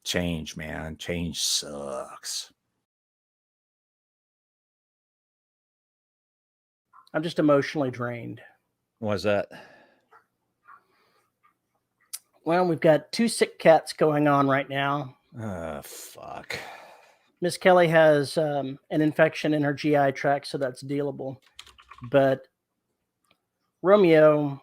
change, man. Change sucks. I'm just emotionally drained. Why's that? Well, we've got 2 sick cats going on right now. Fuck. Miss Kelly has an infection in her GI tract, so that's dealable. But Romeo,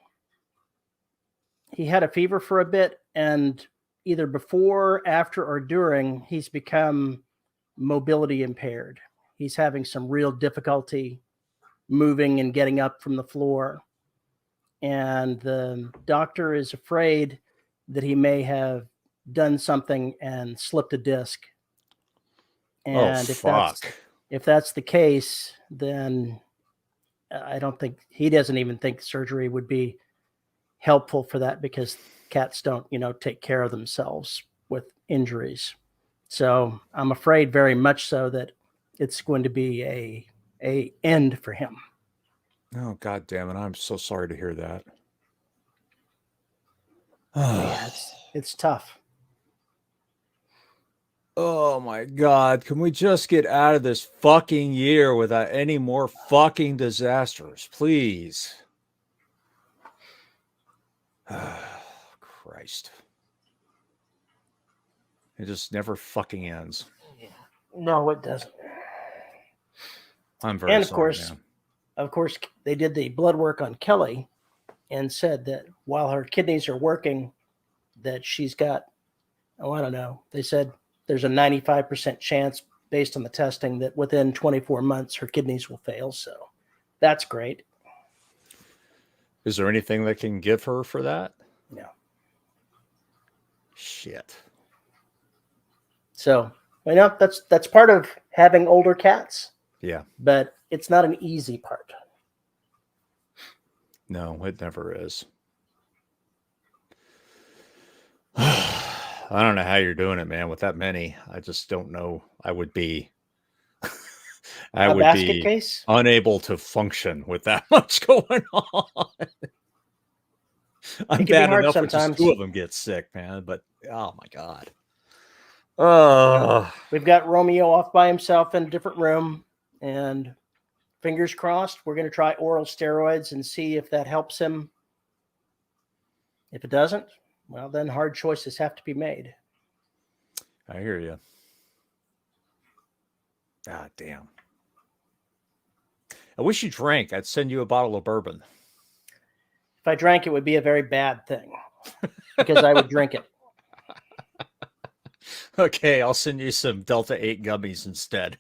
he had a fever for a bit, and either before, after, or during, he's become mobility impaired. He's having some real difficulty moving and getting up from the floor. And the doctor is afraid that he may have done something and slipped a disc. And if that's the case, then I don't think he doesn't even think surgery would be helpful for that, because cats don't, take care of themselves with injuries. So I'm afraid very much so that it's going to be a end for him. Oh, God damn it. I'm so sorry to hear that. Yeah, it's tough. Oh my God. Can we just get out of this fucking year without any more fucking disasters, please? Christ. It just never fucking ends. No, it doesn't. I'm very sorry, man. Of course, they did the blood work on Kelly and said that while her kidneys are working, that she's got, I don't know, they said there's a 95% chance based on the testing that within 24 months her kidneys will fail. So that's great. Is there anything they can give her for that? No. Shit. So, that's part of having older cats. Yeah. But it's not an easy part. No, it never is. I don't know how you're doing it, man, with that many. I just don't know. I would be Case? Unable to function with that much going on. I'm bad enough when just 2 of them get sick, man, but oh my God. We've got Romeo off by himself in a different room, and fingers crossed, we're going to try oral steroids and see if that helps him. If it doesn't, well, then hard choices have to be made. I hear you. God damn. I wish you drank. I'd send you a bottle of bourbon. If I drank, it would be a very bad thing because I would drink it. Okay, I'll send you some Delta 8 gummies instead.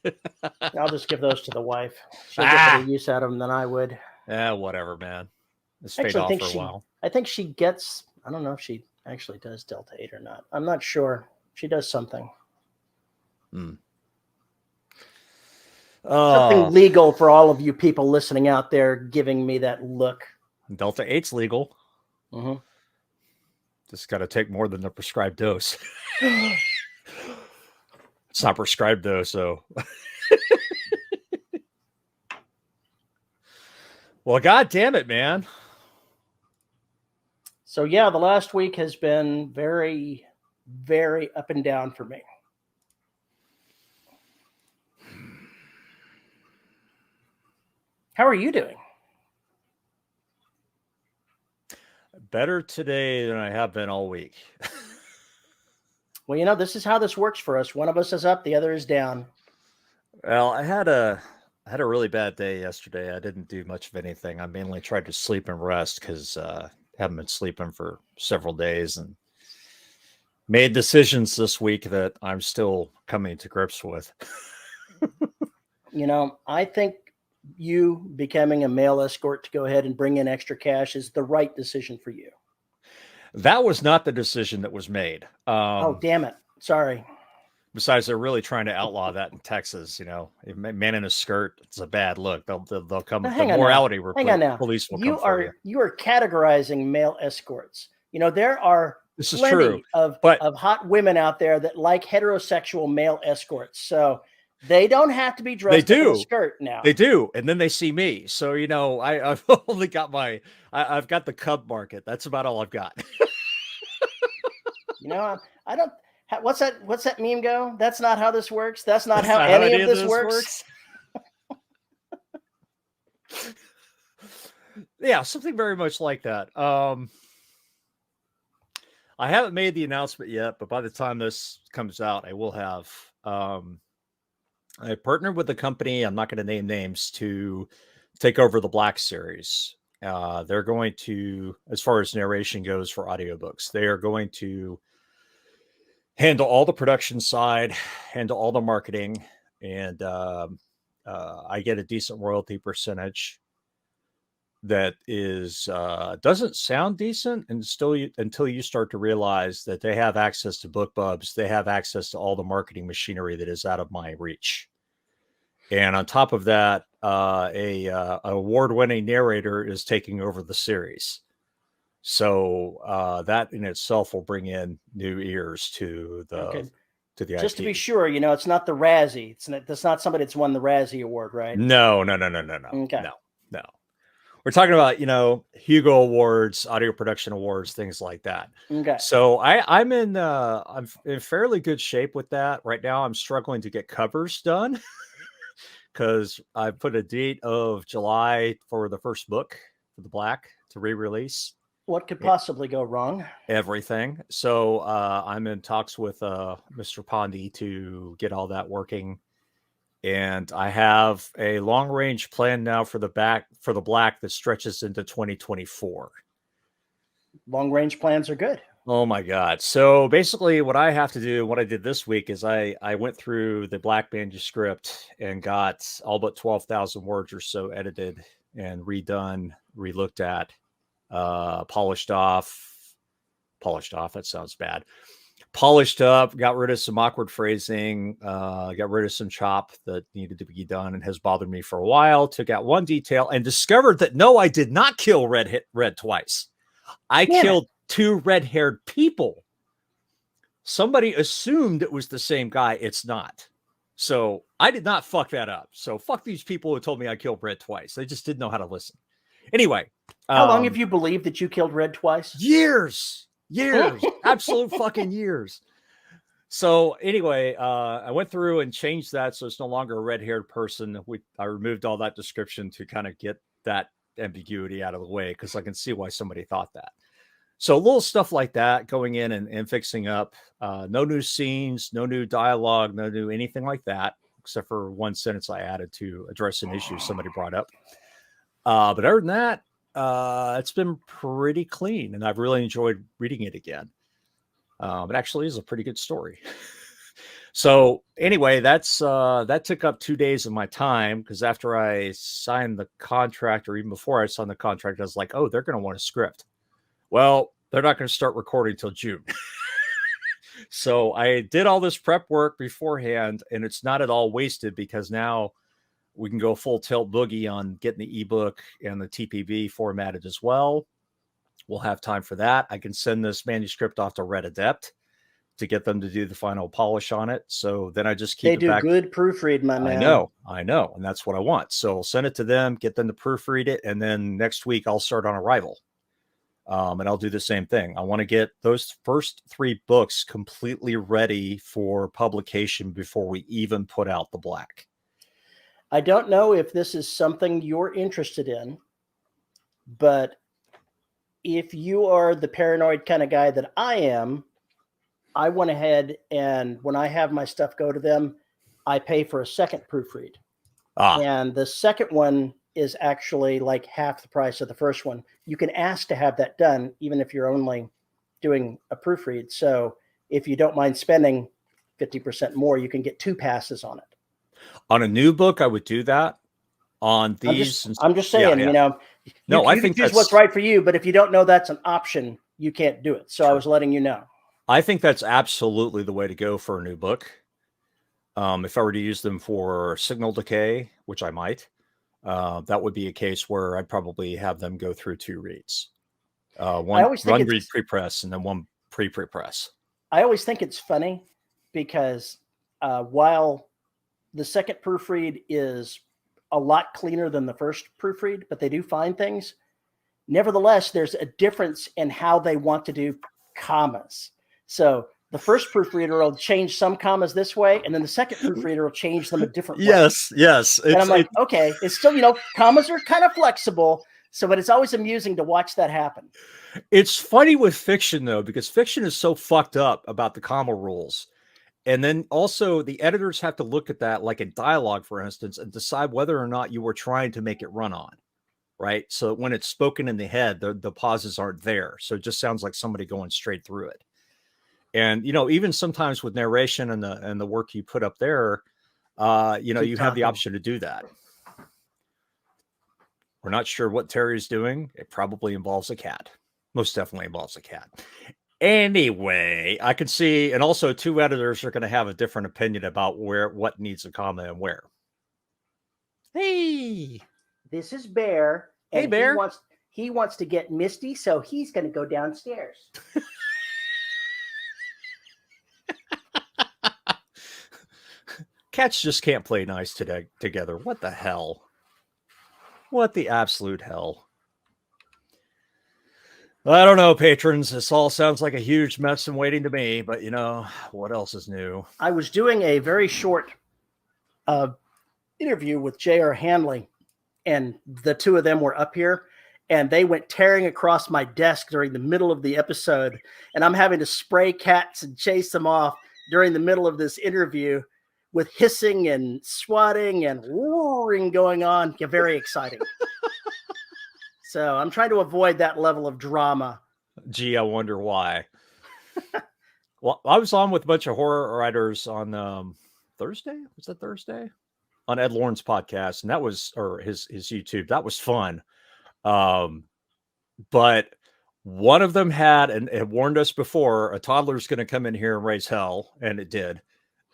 I'll just give those to the wife. She'll get better use out of them than I would. Yeah, whatever, man. Let's fade off for a while. I think she gets, I don't know if she actually does Delta 8 or not. I'm not sure. She does something. Something legal for all of you people listening out there giving me that look. Delta 8's legal. Mm-hmm. Just got to take more than the prescribed dose. It's not prescribed though, so. Well, God damn it, man. So yeah, the last week has been very, very up and down for me. How are you doing? Better today than I have been all week. Well, this is how this works for us. One of us is up, the other is down. Well, I had a really bad day yesterday. I didn't do much of anything. I mainly tried to sleep and rest because I haven't been sleeping for several days, and made decisions this week that I'm still coming to grips with. I think you becoming a male escort to go ahead and bring in extra cash is the right decision for you. That was not the decision that was made. Oh, damn it. Sorry. Besides, they're really trying to outlaw that in Texas. A man in a skirt, it's a bad look. They'll come. The morality police will come for you. You are categorizing male escorts. There are plenty of hot women out there that like heterosexual male escorts. So they don't have to be dressed in a skirt now. They do. And then they see me. So, I've only got I've got the cub market. That's about all I've got. I don't, What's that meme go? That's not how this works. That's not how not any how of this works. Yeah, something very much like that. I haven't made the announcement yet, but by the time this comes out, I will have. I partnered with a company, I'm not going to name names, to take over the Black series. They're going to, as far as narration goes for audiobooks, they are going to handle all the production side, handle all the marketing, and I get a decent royalty percentage that is doesn't sound decent and still until you start to realize that they have access to BookBubs, they have access to all the marketing machinery that is out of my reach. And on top of that, a award-winning narrator is taking over the series. So that in itself will bring in new ears to the Just IP. to be sure, it's not the Razzie. That's not somebody that's won the Razzie Award, right? No. Okay. No. We're talking about, Hugo Awards, audio production awards, things like that. Okay. So I'm in fairly good shape with that. Right now I'm struggling to get covers done because I put a date of July for the first book for the Black to re-release. What could possibly go wrong? Everything. So I'm in talks with Mr. Pondy to get all that working. And I have a long range plan now for the Black that stretches into 2024. Long range plans are good. Oh my God. So basically what I have to do, what I did this week is I went through the Black manuscript and got all but 12,000 words or so edited and redone, relooked at, polished off. That sounds bad. Polished up, got rid of some awkward phrasing, got rid of some chop that needed to be done and has bothered me for a while. Took out one detail and discovered that no, I did not kill Red twice. I killed two red-haired people. Somebody assumed it was the same guy. It's not. So I did not fuck that up. So fuck these people who told me I killed Red twice. They just didn't know how to listen. Anyway. How long have you believed that you killed Red twice? Years. Absolute fucking years. So anyway, I went through and changed that so it's no longer a red-haired person. I removed all that description to kind of get that ambiguity out of the way because I can see why somebody thought that. So little stuff like that going in and fixing up. No new scenes, no new dialogue, no new anything like that, except for one sentence I added to address an issue somebody brought up. But other than that, it's been pretty clean, and I've really enjoyed reading it again. It actually is a pretty good story. So anyway, that took up 2 days of my time because after I signed the contract, or even before I signed the contract, I was like, oh, they're going to want a script. Well, they're not going to start recording till June. So I did all this prep work beforehand, and it's not at all wasted because now we can go full tilt boogie on getting the ebook and the TPB formatted as well. We'll have time for that. I can send this manuscript off to Red Adept to get them to do the final polish on it. So then I just keep it back. They do good proofread, my man. I know. And that's what I want. So I'll send it to them, get them to proofread it. And then next week I'll start on Arrival. And I'll do the same thing. I want to get those first 3 books completely ready for publication before we even put out the Black. I don't know if this is something you're interested in, but if you are the paranoid kind of guy that I am, I went ahead and when I have my stuff go to them, I pay for a second proofread. And the second one is actually like half the price of the first one. You can ask to have that done, even if you're only doing a proofread. So if you don't mind spending 50% more, you can get 2 passes on it. On a new book, I would do that. On these, I'm just saying, I think choose what's right for you. But if you don't know that's an option, you can't do it. So true. I was letting you know. I think that's absolutely the way to go for a new book. If I were to use them for signal decay, which I might, that would be a case where I'd probably have them go through 2 reads. One read pre-press and then one pre-press. I always think it's funny because while the second proofread is a lot cleaner than the first proofread, but they do find things. Nevertheless, there's a difference in how they want to do commas. So the first proofreader will change some commas this way, and then the second proofreader will change them a different way. Yes. And I'm like, okay, it's still, commas are kind of flexible. So, but it's always amusing to watch that happen. It's funny with fiction, though, because fiction is so fucked up about the comma rules. And then also the editors have to look at that, like in dialogue, for instance, and decide whether or not you were trying to make it run on. Right. So when it's spoken in the head, the pauses aren't there. So it just sounds like somebody going straight through it. And, even sometimes with narration and the work you put up there, you have the option to do that. We're not sure what Terry's doing. It probably involves a cat. Most definitely involves a cat. Anyway, I can see, and also 2 editors are going to have a different opinion about what needs a comma and where. Hey. This is Bear. And hey, Bear. He wants to get Misty, so he's going to go downstairs. Cats just can't play nice together. What the hell? What the absolute hell? I don't know, patrons. This all sounds like a huge mess and waiting to me, but what else is new? I was doing a very short interview with J.R. Handley, and the 2 of them were up here, and they went tearing across my desk during the middle of the episode, and I'm having to spray cats and chase them off during the middle of this interview with hissing and swatting and roaring going on. Very exciting. So I'm trying to avoid that level of drama. Gee, I wonder why. Well, I was on with a bunch of horror writers on Thursday. Was that Thursday? On Ed Lawrence podcast, and that was, or his YouTube. That was fun. But one of them had, and it warned us before, a toddler's going to come in here and raise hell, and it did.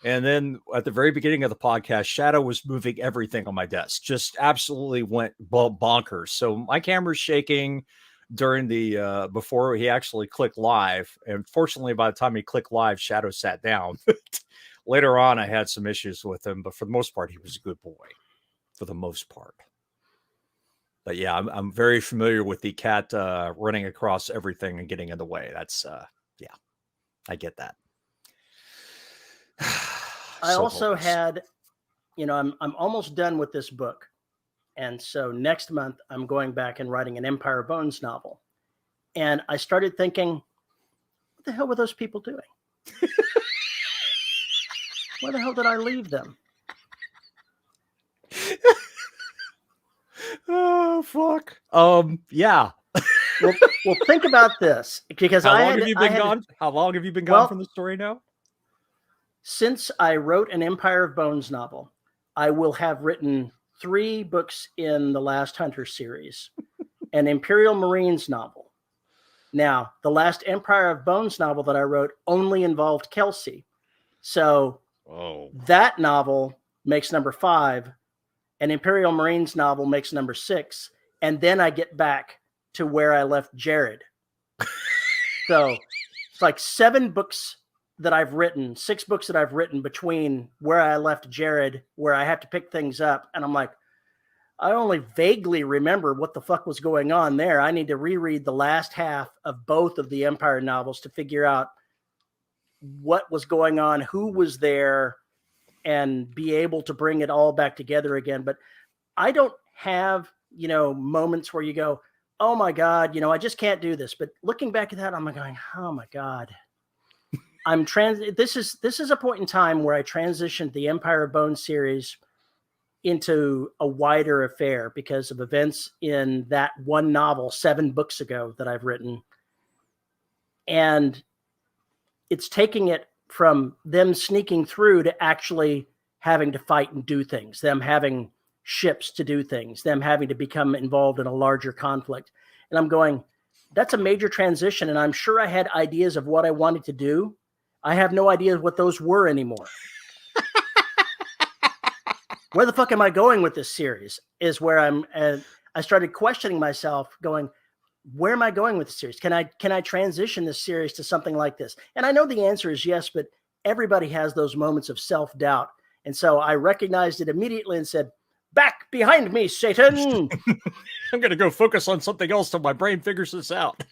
And then at the very beginning of the podcast, Shadow was moving everything on my desk, just absolutely went bonkers. So my camera's shaking during the before he actually clicked live. And fortunately, by the time he clicked live, Shadow sat down. Later on, I had some issues with him, but for the most part, he was a good boy. For the most part. But yeah, I'm very familiar with the cat running across everything and getting in the way. That's yeah, I get that. I also had, I'm almost done with this book. And so next month I'm going back and writing an Empire of Bones novel. And I started thinking, what the hell were those people doing? Where the hell did I leave them? Oh, fuck. Yeah. Well, think about this, because How long have you been gone? How long have you been gone from the story now? Since I wrote an Empire of Bones novel, I will have written 3 books in the Last Hunter series, an Imperial Marines novel. Now, the last Empire of Bones novel that I wrote only involved Kelsey. So that novel makes number 5. An Imperial Marines novel makes number 6. And then I get back to where I left Jared. So it's like 7 books that I've written, 6 books that I've written between where I left Jared, where I have to pick things up. And I'm like, I only vaguely remember what the fuck was going on there. I need to reread the last half of both of the Empire novels to figure out what was going on, who was there, and be able to bring it all back together again. But I don't have, moments where you go, oh my God, I just can't do this. But looking back at that, I'm going, oh my God. This is a point in time where I transitioned the Empire of Bones series into a wider affair because of events in that one novel 7 books ago that I've written. And it's taking it from them sneaking through to actually having to fight and do things, them having ships to do things, them having to become involved in a larger conflict. And I'm going, that's a major transition. And I'm sure I had ideas of what I wanted to do. I have no idea what those were anymore. Where the fuck am I going with this series is where I started questioning myself, going, where am I going with the series? Can I transition this series to something like this? And I know the answer is yes, but everybody has those moments of self-doubt. And so I recognized it immediately and said, back behind me, Satan. I'm going to go focus on something else till my brain figures this out.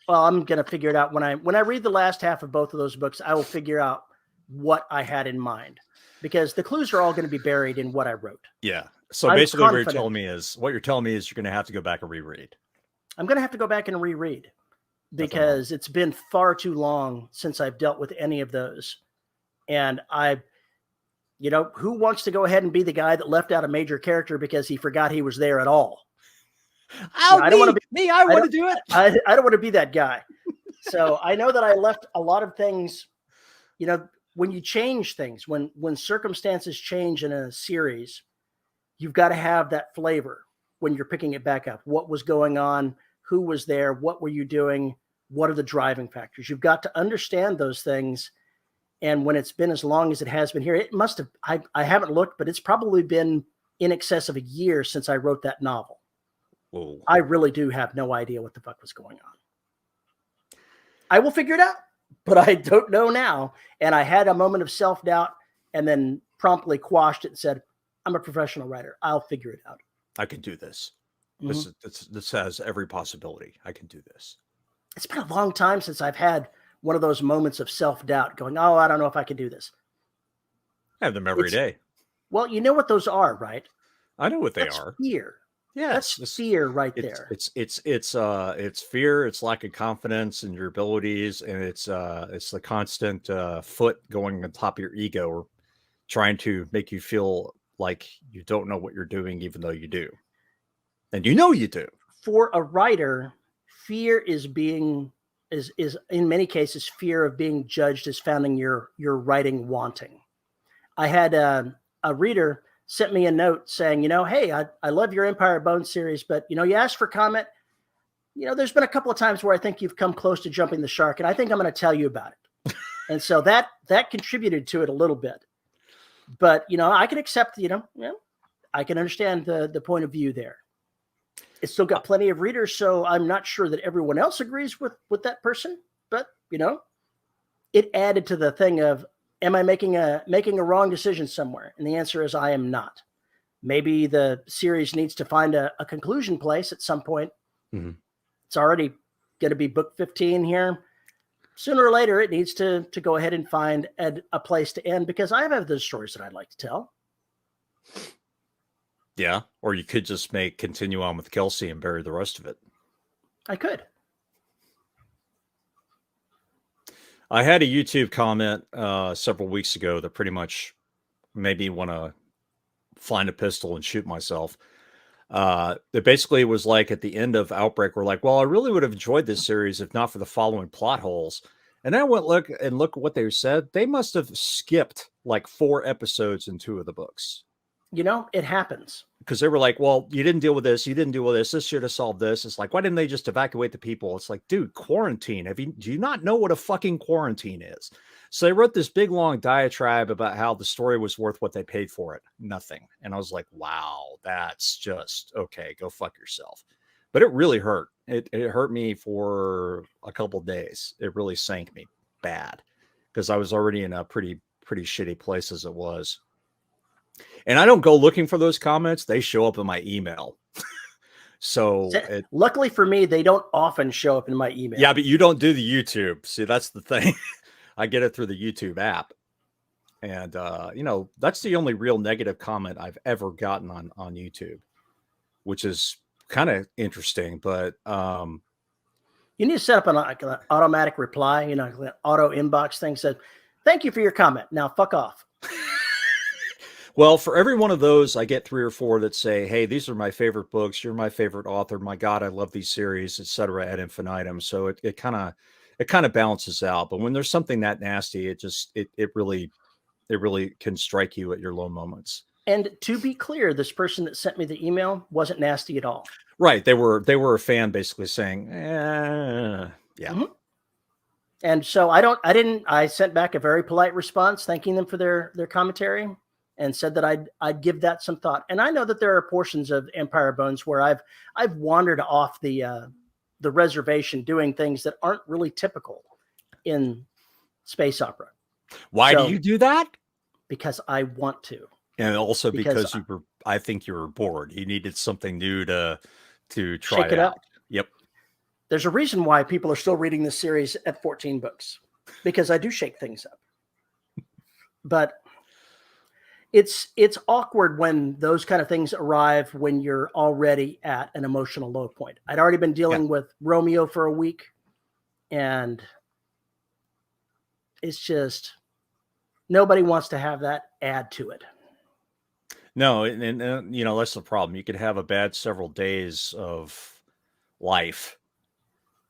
Well, I'm going to figure it out when I read the last half of both of those books. I will figure out what I had in mind, because the clues are all going to be buried in what I wrote. Yeah. So I'm basically confident. what you're telling me is you're going to have to go back and reread. I'm going to have to go back and reread, because it's been far too long since I've dealt with any of those. And who wants to go ahead and be the guy that left out a major character because he forgot he was there at all? I don't want to be me. I want to do it. I don't want to be that guy. So I know that I left a lot of things, when you change things, when circumstances change in a series, you've got to have that flavor when you're picking it back up. What was going on? Who was there? What were you doing? What are the driving factors? You've got to understand those things. And when it's been as long as it has been here, it must have, I haven't looked, but it's probably been in excess of a year since I wrote that novel. Whoa. I really do have no idea what the fuck was going on. I will figure it out, but I don't know now. And I had a moment of self-doubt and then promptly quashed it and said, I'm a professional writer. I'll figure it out. I can do this. Mm-hmm. This has every possibility. I can do this. It's been a long time since I've had one of those moments of self-doubt going, oh, I don't know if I can do this. I have them every day. Well, you know what those are, right? I know what they are. Fear. Yeah, that's fear right there. It's fear. It's lack of confidence in your abilities, and it's the constant foot going on top of your ego, or trying to make you feel like you don't know what you're doing, even though you do, and you do. For a writer, fear is in many cases fear of being judged as finding your writing wanting. I had a reader sent me a note saying, hey, I love your Empire Bones series, but, you asked for comment. There's been a couple of times where I think you've come close to jumping the shark, and I think I'm going to tell you about it. And so that contributed to it a little bit. But, I can accept, I can understand the point of view there. It's still got plenty of readers, so I'm not sure that everyone else agrees with that person. But, it added to the thing of, am I making a wrong decision somewhere? And the answer is I am not. Maybe the series needs to find a conclusion place at some point. Mm-hmm. It's already going to be book 15 here. Sooner or later, it needs to go ahead and find a place to end, because I have other stories that I'd like to tell. Yeah, or you could just continue on with Kelsey and bury the rest of it. I could. I had a YouTube comment several weeks ago that pretty much made me want to find a pistol and shoot myself. It basically was like at the end of Outbreak, we're like, well, I really would have enjoyed this series if not for the following plot holes. And then I went look at what they said. They must have skipped like 4 episodes in 2 of the books. It happens. Because they were like, well, you didn't deal with this. You didn't deal with this. This should have solved this. It's like, why didn't they just evacuate the people? It's like, dude, quarantine. Do you not know what a fucking quarantine is? So they wrote this big, long diatribe about how the story was worth what they paid for it. Nothing. And I was like, wow, that's just, okay, go fuck yourself. But it really hurt. It hurt me for a couple of days. It really sank me bad, because I was already in a pretty shitty place as it was. And I don't go looking for those comments. They show up in my email. So luckily for me, they don't often show up in my email. Yeah, but you don't do the YouTube. See, that's the thing. I get it through the YouTube app. And, that's the only real negative comment I've ever gotten on YouTube, which is kind of interesting. But you need to set up an automatic reply, an auto inbox thing said, thank you for your comment. Now fuck off. Well, for every one of those, I get 3 or 4 that say, hey, these are my favorite books. You're my favorite author. My God, I love these series, etc. ad infinitum. So it kind of balances out. But when there's something that nasty, it really can strike you at your low moments. And to be clear, this person that sent me the email wasn't nasty at all. Right. They were a fan basically saying, yeah. Mm-hmm. And so I sent back a very polite response, thanking them for their commentary, and said that I'd give that some thought. And I know that there are portions of Empire Bones where I've wandered off the reservation doing things that aren't really typical in space opera. Why do you do that? Because I want to. And also because I think you were bored. You needed something new to try it out. Yep. There's a reason why people are still reading this series at 14 books, because I do shake things up. But it's awkward when those kind of things arrive when you're already at an emotional low point. I'd already been dealing with Romeo for a week, and it's just nobody wants to have that add to it. No, and that's the problem. You could have a bad several days of life,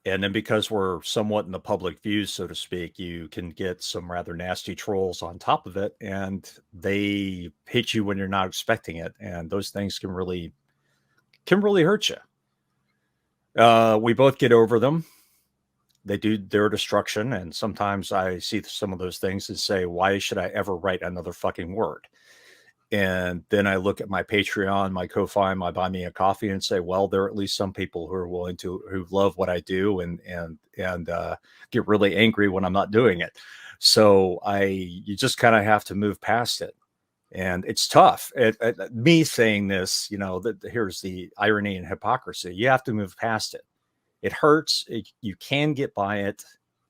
and then because we're somewhat in the public view, so to speak, you can get some rather nasty trolls on top of it, and they hit you when you're not expecting it, and those things can really hurt you. We both get over them. They do their destruction, and sometimes I see some of those things and say, why should I ever write another fucking word? And then I look at my Patreon, my Ko-Fi, my Buy Me a Coffee, and say, well, there are at least some people who are willing to, who love what I do, and get really angry when I'm not doing it. So you just kind of have to move past it, and it's tough. Me saying this, here's the irony and hypocrisy. You have to move past it. It hurts. You can get by it.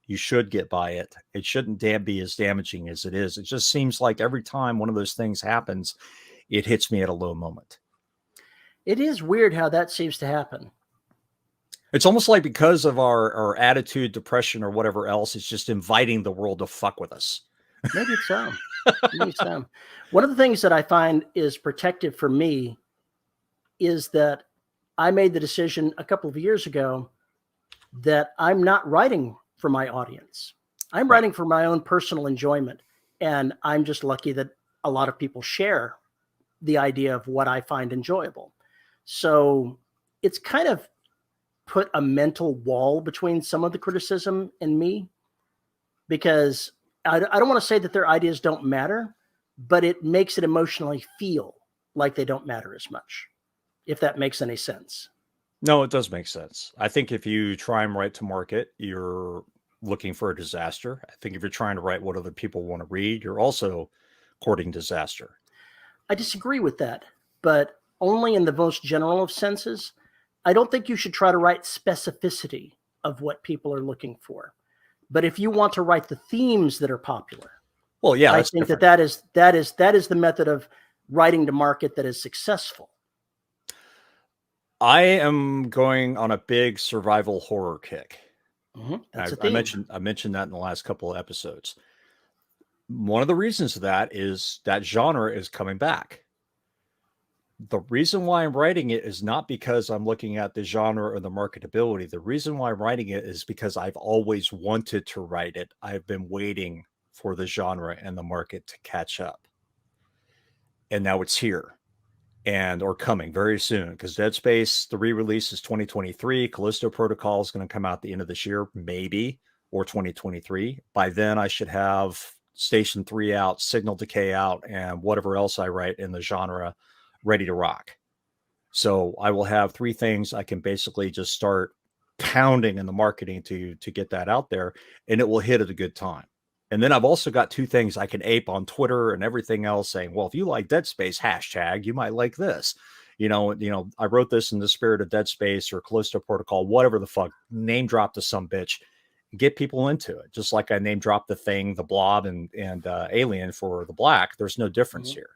You should get by it. It shouldn't be as damaging as it is. It just seems like every time one of those things happens, it hits me at a low moment. It is weird how that seems to happen. It's almost like because of our attitude, depression, or whatever else, it's just inviting the world to fuck with us. Maybe it's so. Maybe it's so. One of the things that I find is protective for me is that I made the decision a couple of years ago that I'm not writing for my audience. I'm writing for my own personal enjoyment. And I'm just lucky that a lot of people share the idea of what I find enjoyable. So it's kind of put a mental wall between some of the criticism and me, because I don't want to say that their ideas don't matter, but it makes it emotionally feel like they don't matter as much, if that makes any sense. No, it does make sense. I think if you try and write to market, you're looking for a disaster. I think if you're trying to write what other people want to read, you're also courting disaster. I disagree with that, but only in the most general of senses. I don't think you should try to write specificity of what people are looking for. But if you want to write the themes that are popular, well, yeah, I think that is the method of writing to market that is successful. I am going on a big survival horror kick. That's I mentioned that in the last couple of episodes. One of the reasons for that is that genre is coming back. The reason why I'm writing it is not because I'm looking at the genre or the marketability. The reason why I'm writing it is because I've always wanted to write it. I've been waiting for the genre and the market to catch up. And now it's here. Or coming very soon, because Dead Space, the re-release is 2023. Callisto Protocol is going to come out the end of this year, maybe, or 2023. By then, I should have Station 3 out, Signal Decay out, and whatever else I write in the genre ready to rock. So I will have 3 things I can basically just start pounding in the marketing to get that out there, and it will hit at a good time. And then I've also got 2 things I can ape on Twitter and everything else saying, well, if you like Dead Space, hashtag, you might like this. I wrote this in the spirit of Dead Space or Callisto Protocol, whatever the fuck, name drop to some bitch, get people into it. Just like I name dropped the Thing, the Blob, and Alien for the Black. There's no difference here.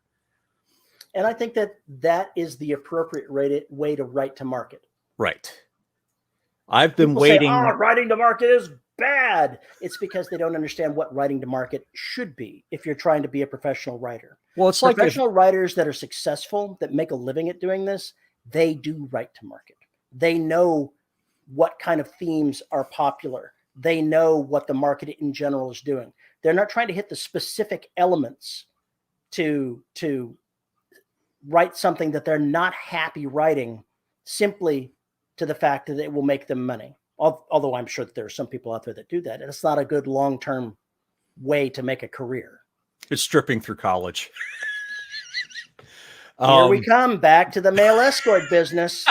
And I think that is the appropriate way to write to market. Right. I've been waiting. Say, writing to market is bad. It's because they don't understand what writing to market should be if you're trying to be a professional writer. Well, it's professional writers that are successful, that make a living at doing this, they do write to market. They know what kind of themes are popular. They know what the market in general is doing. They're not trying to hit the specific elements to write something that they're not happy writing simply to the fact that it will make them money. Although I'm sure that there are some people out there that do that. And it's not a good long-term way to make a career. It's stripping through college. Here we come back to the male escort business.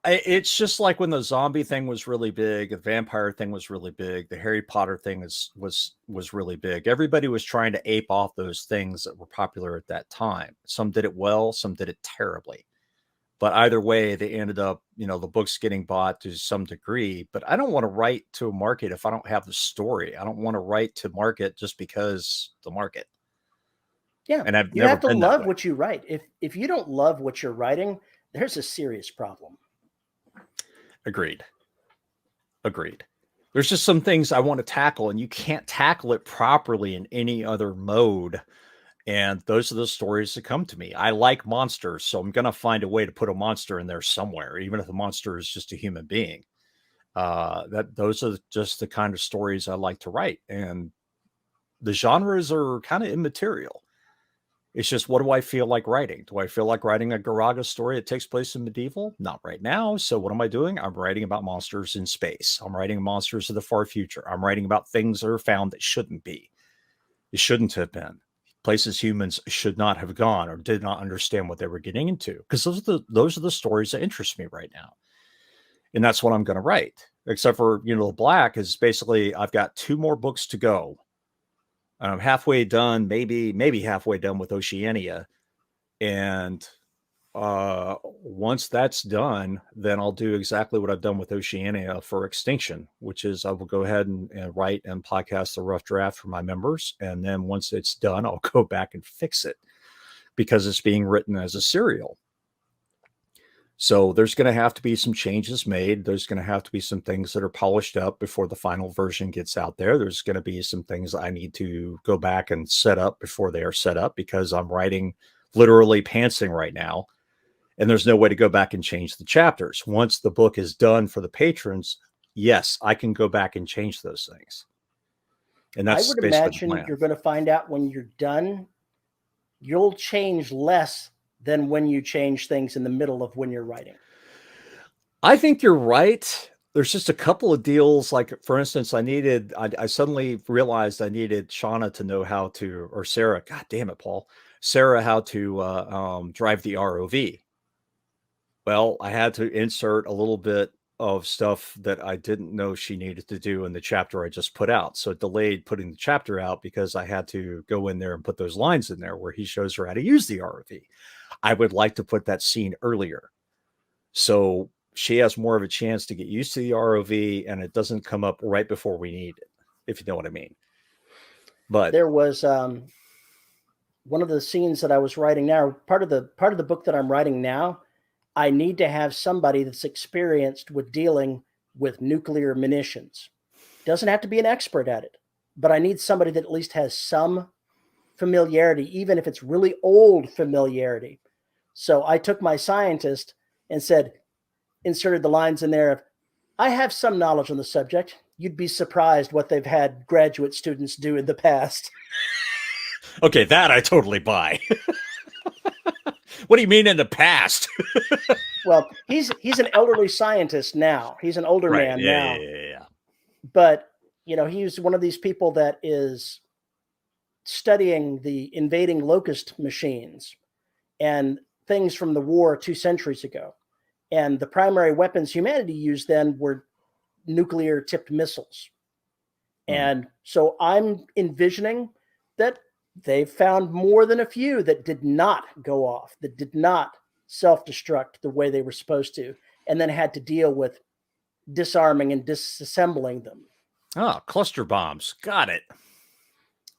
It's just like when the zombie thing was really big, the vampire thing was really big, the Harry Potter thing was really big. Everybody was trying to ape off those things that were popular at that time. Some did it well, some did it terribly. But either way, they ended up, the book's getting bought to some degree. But I don't want to write to a market if I don't have the story. I don't want to write to market just because the market. Yeah. And I've You never have to been that love way. what you write. If you don't love what you're writing, there's a serious problem. Agreed. There's just some things I want to tackle, and you can't tackle it properly in any other mode. And those are the stories that come to me. I like monsters, so I'm going to find a way to put a monster in there somewhere, even if the monster is just a human being. Those are just the kind of stories I like to write. And the genres are kind of immaterial. It's just, what do I feel like writing? Do I feel like writing a Garaga story that takes place in medieval? Not right now. So what am I doing? I'm writing about monsters in space. I'm writing monsters of the far future. I'm writing about things that are found that shouldn't be. It shouldn't have been. Places humans should not have gone or did not understand what they were getting into. Because those are the stories that interest me right now. And that's what I'm going to write. Except for, the Black is basically, I've got 2 more books to go. I'm halfway done, maybe halfway done with Oceania. And once that's done, then I'll do exactly what I've done with Oceania for Extinction, which is I will go ahead and write and podcast the rough draft for my members. And then once it's done, I'll go back and fix it because it's being written as a serial. So there's going to have to be some changes made. There's going to have to be some things that are polished up before the final version gets out there. There's going to be some things I need to go back and set up before they are set up because I'm writing literally pantsing right now. And there's no way to go back and change the chapters. Once the book is done for the patrons, yes, I can go back and change those things. And that's I would basically the imagine plan. you're going to find out when you're done, you'll change less than when you change things in the middle of when you're writing. I think you're right. There's just a couple of deals. Like, for instance, I suddenly realized I needed Shauna to know how to, or Sarah, God damn it, Paul, Sarah, how to drive the ROV. Well, I had to insert a little bit of stuff that I didn't know she needed to do in the chapter I just put out. So it delayed putting the chapter out because I had to go in there and put those lines in there where he shows her how to use the ROV. I would like to put that scene earlier, so she has more of a chance to get used to the ROV and it doesn't come up right before we need it, if you know what I mean. But there was one of the scenes that I was writing now, part of the book that I'm writing now, I need to have somebody that's experienced with dealing with nuclear munitions. Doesn't have to be an expert at it, but I need somebody that at least has some familiarity, even if it's really old familiarity. So I took my scientist and inserted the lines in there of, I have some knowledge on the subject. You'd be surprised what they've had graduate students do in the past. Okay, that I totally buy. What do you mean in the past? Well, he's an elderly scientist now. He's an older man now. Yeah. But, he's one of these people that is studying the invading locust machines and things from the war 2 centuries ago. And the primary weapons humanity used then were nuclear tipped missiles. And so I'm envisioning that they've found more than a few that did not go off, that did not self-destruct the way they were supposed to, and then had to deal with disarming and disassembling them. Cluster bombs. Got it.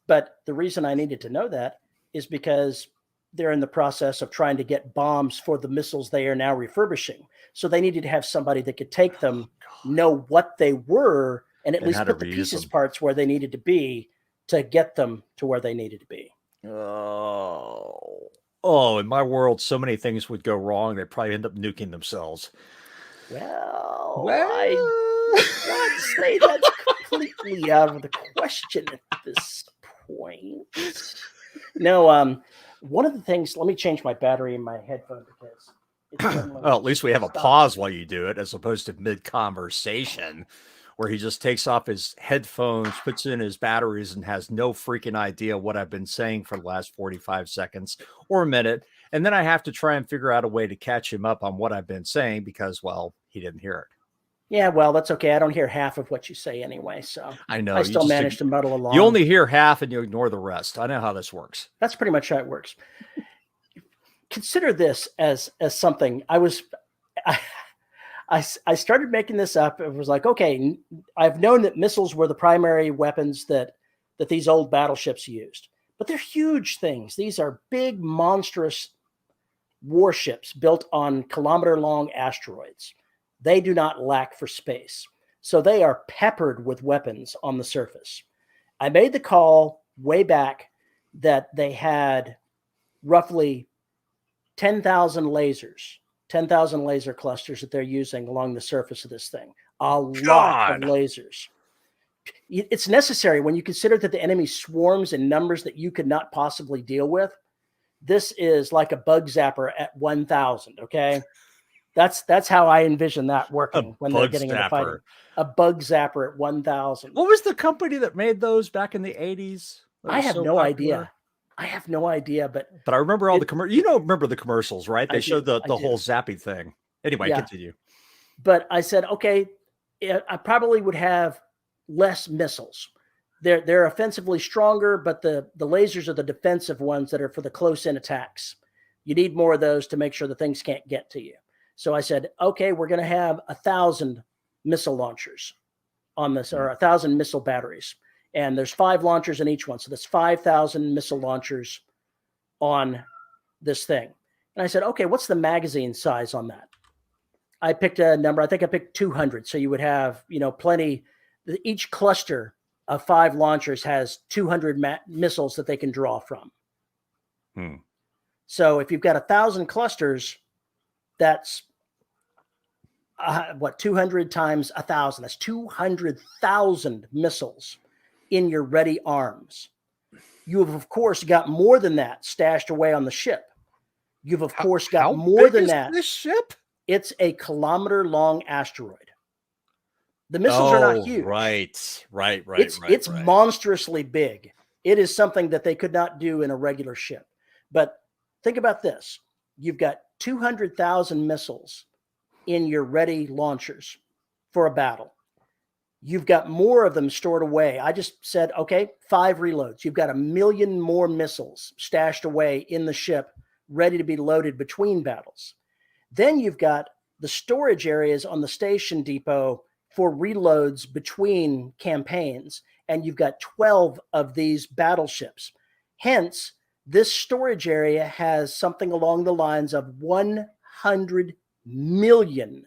But the reason I needed to know that is because they're in the process of trying to get bombs for the missiles they are now refurbishing. So they needed to have somebody that could take them, know what they were, and at least put the pieces parts where they needed to be to get them to where they needed to be. Oh, in my world, so many things would go wrong. They'd probably end up nuking themselves. Well, I would not say that's completely out of the question at this point. No, one of the things, let me change my battery in my headphone because well, at least we have a pause while you do it, as opposed to mid-conversation where he just takes off his headphones, puts in his batteries, and has no freaking idea what I've been saying for the last 45 seconds or a minute. And then I have to try and figure out a way to catch him up on what I've been saying because, well, he didn't hear it. Yeah, well, that's okay. I don't hear half of what you say anyway, so I know. I still manage to muddle along. You only hear half and you ignore the rest. I know how this works. That's pretty much how it works. consider this as something I, I started making this up. It was like, okay, I've known that missiles were the primary weapons that these old battleships used, but they're huge things. These are big, monstrous warships built on kilometer-long asteroids. They do not lack for space. So they are peppered with weapons on the surface. I made the call way back that they had roughly 10,000 lasers, 10,000 laser clusters that they're using along the surface of this thing. A lot of lasers. It's necessary when you consider that the enemy swarms in numbers that you could not possibly deal with. This is like a bug zapper at 1,000, okay? That's how I envision that working when they're getting into fighting. A bug zapper at 1,000. What was the company that made those back in the 80s? I have no idea. I have no idea, but I remember all the commercials. You remember the commercials, right? They showed the whole zappy thing. Anyway, yeah. Continue. But I said, okay, I probably would have less missiles. They're offensively stronger, but the lasers are the defensive ones that are for the close-in attacks. You need more of those to make sure the things can't get to you. So I said, okay, we're going to have 1,000 missile launchers on this, or 1,000 missile batteries. And there's 5 launchers in each one. So that's 5,000 missile launchers on this thing. And I said, okay, what's the magazine size on that? I picked a number. I think I picked 200. So you would have, plenty. Each cluster of 5 launchers has 200 missiles that they can draw from. So if you've got 1,000 clusters, that's 200 times 1,000. That's 200,000 missiles in your ready arms. You have, of course, got more than that stashed away on the ship. You've, of course, got more than that. This ship? It's a kilometer-long asteroid. The missiles are not huge. Right. It's monstrously big. It is something that they could not do in a regular ship. But think about this. You've got 200,000 missiles in your ready launchers for a battle. You've got more of them stored away. I just said, okay, 5 reloads. You've got 1 million more missiles stashed away in the ship, ready to be loaded between battles. Then you've got the storage areas on the station depot for reloads between campaigns, and you've got 12 of these battleships. Hence, this storage area has something along the lines of 100 million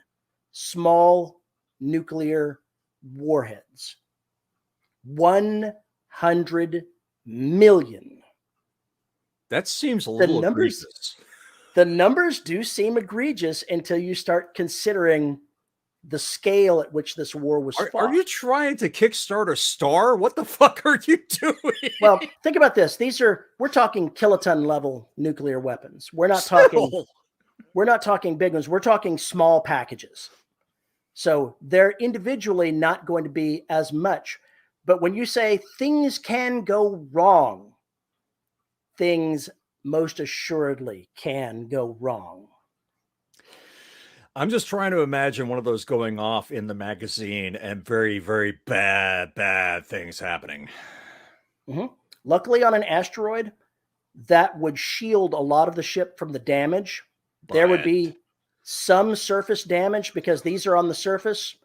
small nuclear warheads. 100 million. That seems a little egregious. The numbers do seem egregious until you start considering the scale at which this war was fought. Are you trying to kickstart a star? What the fuck are you doing? Well, think about this. We're talking kiloton level nuclear weapons. We're not talking big ones. We're talking small packages. So they're individually not going to be as much. But when you say things can go wrong, things most assuredly can go wrong. I'm just trying to imagine one of those going off in the magazine and very, very bad things happening. Mm-hmm. Luckily on an asteroid, that would shield a lot of the ship from the damage. There would be some surface damage because these are on the surface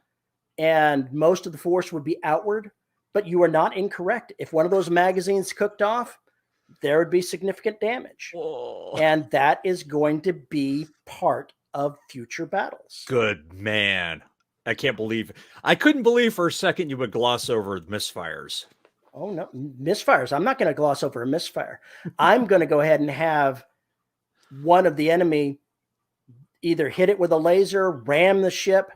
and most of the force would be outward, but you are not incorrect. If one of those magazines cooked off, there would be significant damage. Whoa. And that is going to be part of future battles. Good man. I couldn't believe for a second you would gloss over misfires. Oh, no. Misfires. I'm not going to gloss over a misfire. I'm going to go ahead and have one of the enemy either hit it with a laser, ram the ship,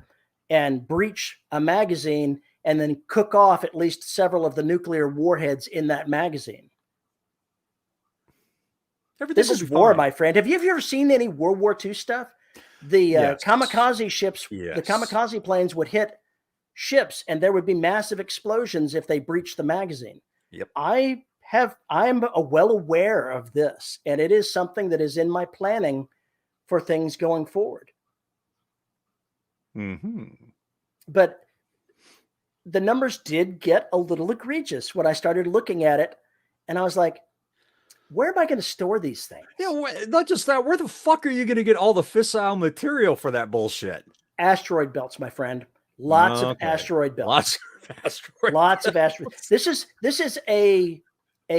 and breach a magazine, and then cook off at least several of the nuclear warheads in that magazine. This is war, my friend. Have you ever seen any World War II stuff? The kamikaze ships, the kamikaze planes would hit ships, and there would be massive explosions if they breached the magazine. Yep. I'm well aware of this, and it is something that is in my planning for things going forward. Mm-hmm. But the numbers did get a little egregious when I started looking at it, and I was like, where am I going to store these things? Yeah, not just that. Where the fuck are you going to get all the fissile material for that bullshit? Asteroid belts, my friend. Lots of Okay. asteroid belts. Lots of asteroid Lots of belts. asteroid. This is a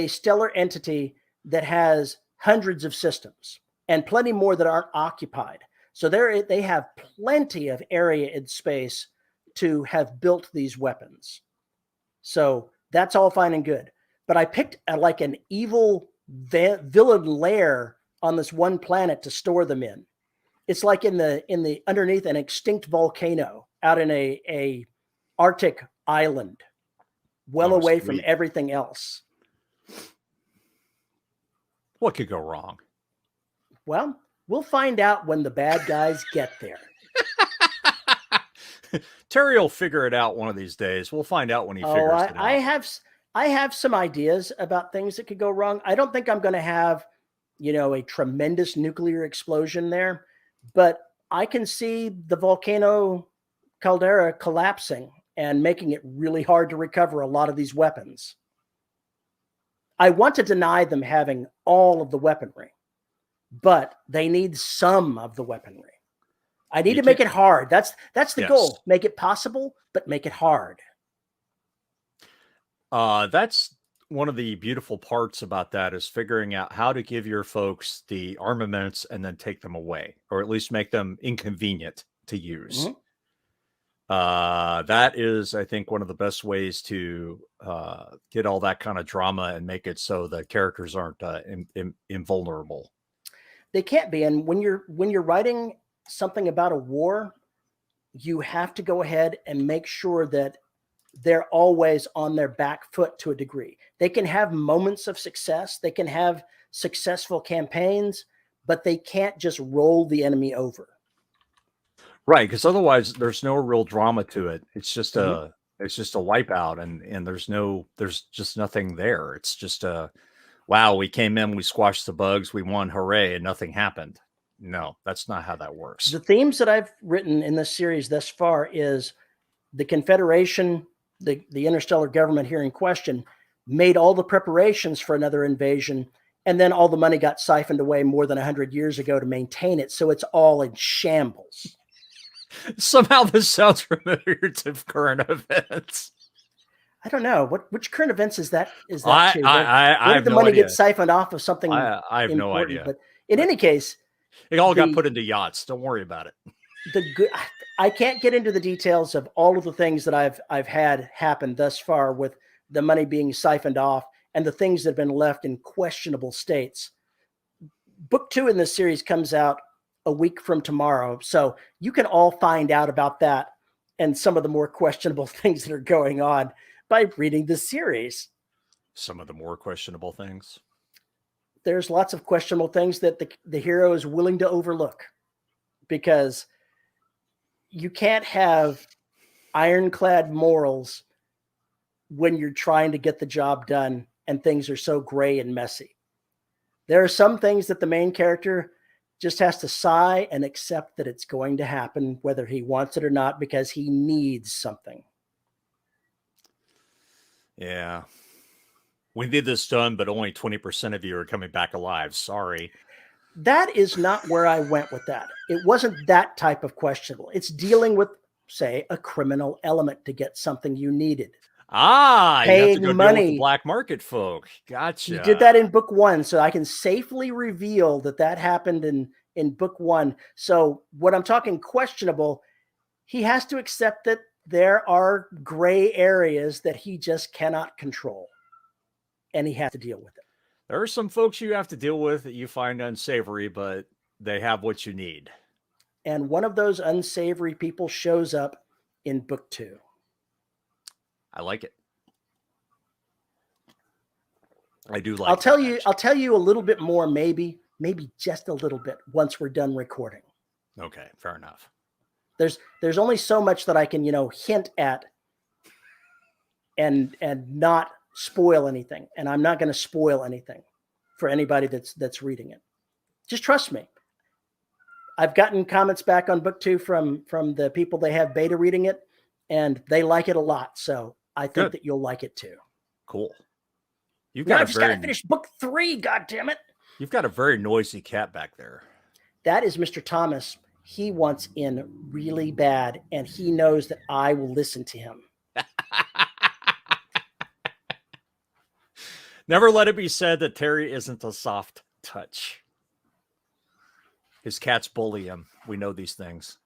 stellar entity that has hundreds of systems and plenty more that aren't occupied. So they have plenty of area in space to have built these weapons. So that's all fine and good. But I picked like an evil villain lair on this one planet to store them in. It's like in the underneath an extinct volcano out in a Arctic island, well away from everything else. What could go wrong? Well, we'll find out when the bad guys get there. Terry will figure it out one of these days. We'll find out when he figures it out. I have some ideas about things that could go wrong. I don't think I'm going to have, a tremendous nuclear explosion there, but I can see the volcano caldera collapsing and making it really hard to recover a lot of these weapons. I want to deny them having all of the weaponry, but they need some of the weaponry. I need to make it hard. That's the goal. Make it possible, but make it hard. That's one of the beautiful parts about that is figuring out how to give your folks the armaments and then take them away, or at least make them inconvenient to use. Mm-hmm. That is, I think, one of the best ways to get all that kind of drama and make it so the characters aren't invulnerable. They can't be. And when you're writing something about a war, you have to go ahead and make sure that they're always on their back foot to a degree. They can have moments of success. They can have successful campaigns, but they can't just roll the enemy over. Right. Because otherwise there's no real drama to it. It's just it's just a wipeout and there's just nothing there. It's just wow, we came in, we squashed the bugs, we won, hooray, and nothing happened. No, that's not how that works. The themes that I've written in this series thus far is the Confederation, the interstellar government here in question, made all the preparations for another invasion, and then all the money got siphoned away more than 100 years ago to maintain it, so it's all in shambles. Somehow this sounds familiar to current events. I don't know. Which current events is that? I have the no money idea. get siphoned off of something? I have no idea. But in any case, it all got put into yachts. Don't worry about it. I can't get into the details of all of the things that I've had happen thus far with the money being siphoned off and the things that have been left in questionable states. Book 2 in this series comes out a week from tomorrow, so you can all find out about that and some of the more questionable things that are going on by reading this series. Some of the more questionable things? There's lots of questionable things that the hero is willing to overlook, because you can't have ironclad morals when you're trying to get the job done and things are so gray and messy. There are some things that the main character just has to sigh and accept that it's going to happen, whether he wants it or not, because he needs something. Yeah. We did this done, but only 20% of you are coming back alive. Sorry. That is not where I went with that. It wasn't that type of questionable. It's dealing with, say, a criminal element to get something you needed. You have to go money. Deal with the black market folk. Gotcha. He did that in book 1, so I can safely reveal that happened in book 1. So what I'm talking questionable, he has to accept that there are gray areas that he just cannot control, and he has to deal with it. There are some folks you have to deal with that you find unsavory, but they have what you need. And one of those unsavory people shows up in book 2. I like it. I do like it. I'll tell you a little bit more, maybe just a little bit once we're done recording. Okay, fair enough. There's only so much that I can, hint at and not spoil anything. And I'm not going to spoil anything for anybody that's reading it. Just trust me. I've gotten comments back on book 2 from the people they have beta reading it, and they like it a lot. So I think that you'll like it too. Cool. You've Now got I a just got to very finish book 3. God damn it! you've got a very noisy cat back there. That is Mr. Thomas. He wants in really bad, and he knows that I will listen to him. Never let it be said that Terry isn't a soft touch. His cats bully him. We know these things.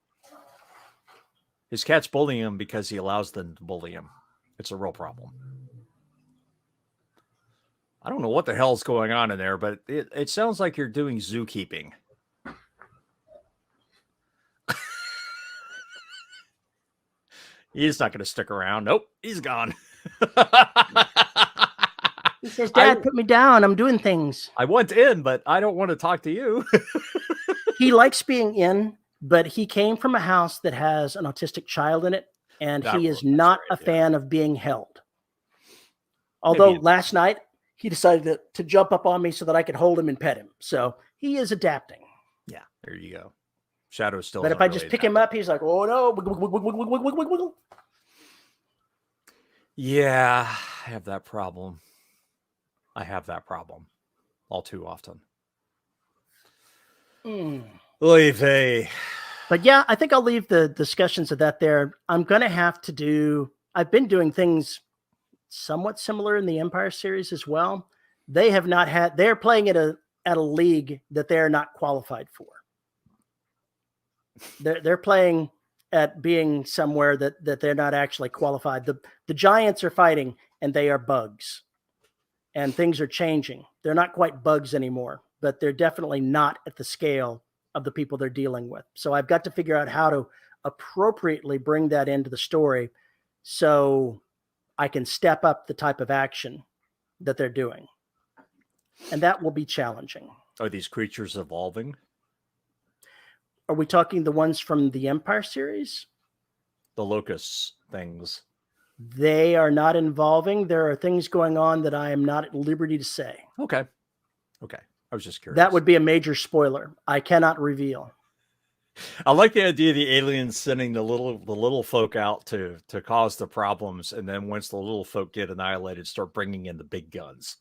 His cats bully him because he allows them to bully him. It's a real problem. I don't know what the hell's going on in there, but it sounds like you're doing zookeeping. He's not going to stick around. Nope, he's gone. He says, Dad, put me down. I'm doing things. I went in, but I don't want to talk to you. He likes being in, but he came from a house that has an autistic child in it, and he is not a fan of being held. Although last night, he decided to jump up on me so that I could hold him and pet him. So he is adapting. Yeah, there you go. Shadow's still. But if I just pick him up, he's like, oh no. Yeah, I have that problem. All too often. Oy. But yeah, I think I'll leave the discussions of that there. I'm going to have to do, I've been doing things somewhat similar in the Empire series as well. They have not had, they're playing at a league that they're not qualified for. They're playing at being somewhere that they're not actually qualified. The giants are fighting and they are bugs, and things are changing. They're not quite bugs anymore, but they're definitely not at the scale of the people they're dealing with. So I've got to figure out how to appropriately bring that into the story so I can step up the type of action that they're doing. And that will be challenging. Are these creatures evolving? Are we talking the ones from the Empire series? The locusts things. They are not involving. There are things going on that I am not at liberty to say. Okay. I was just curious. That would be a major spoiler. I cannot reveal. I like the idea of the aliens sending the little folk out to cause the problems, and then once the little folk get annihilated, start bringing in the big guns.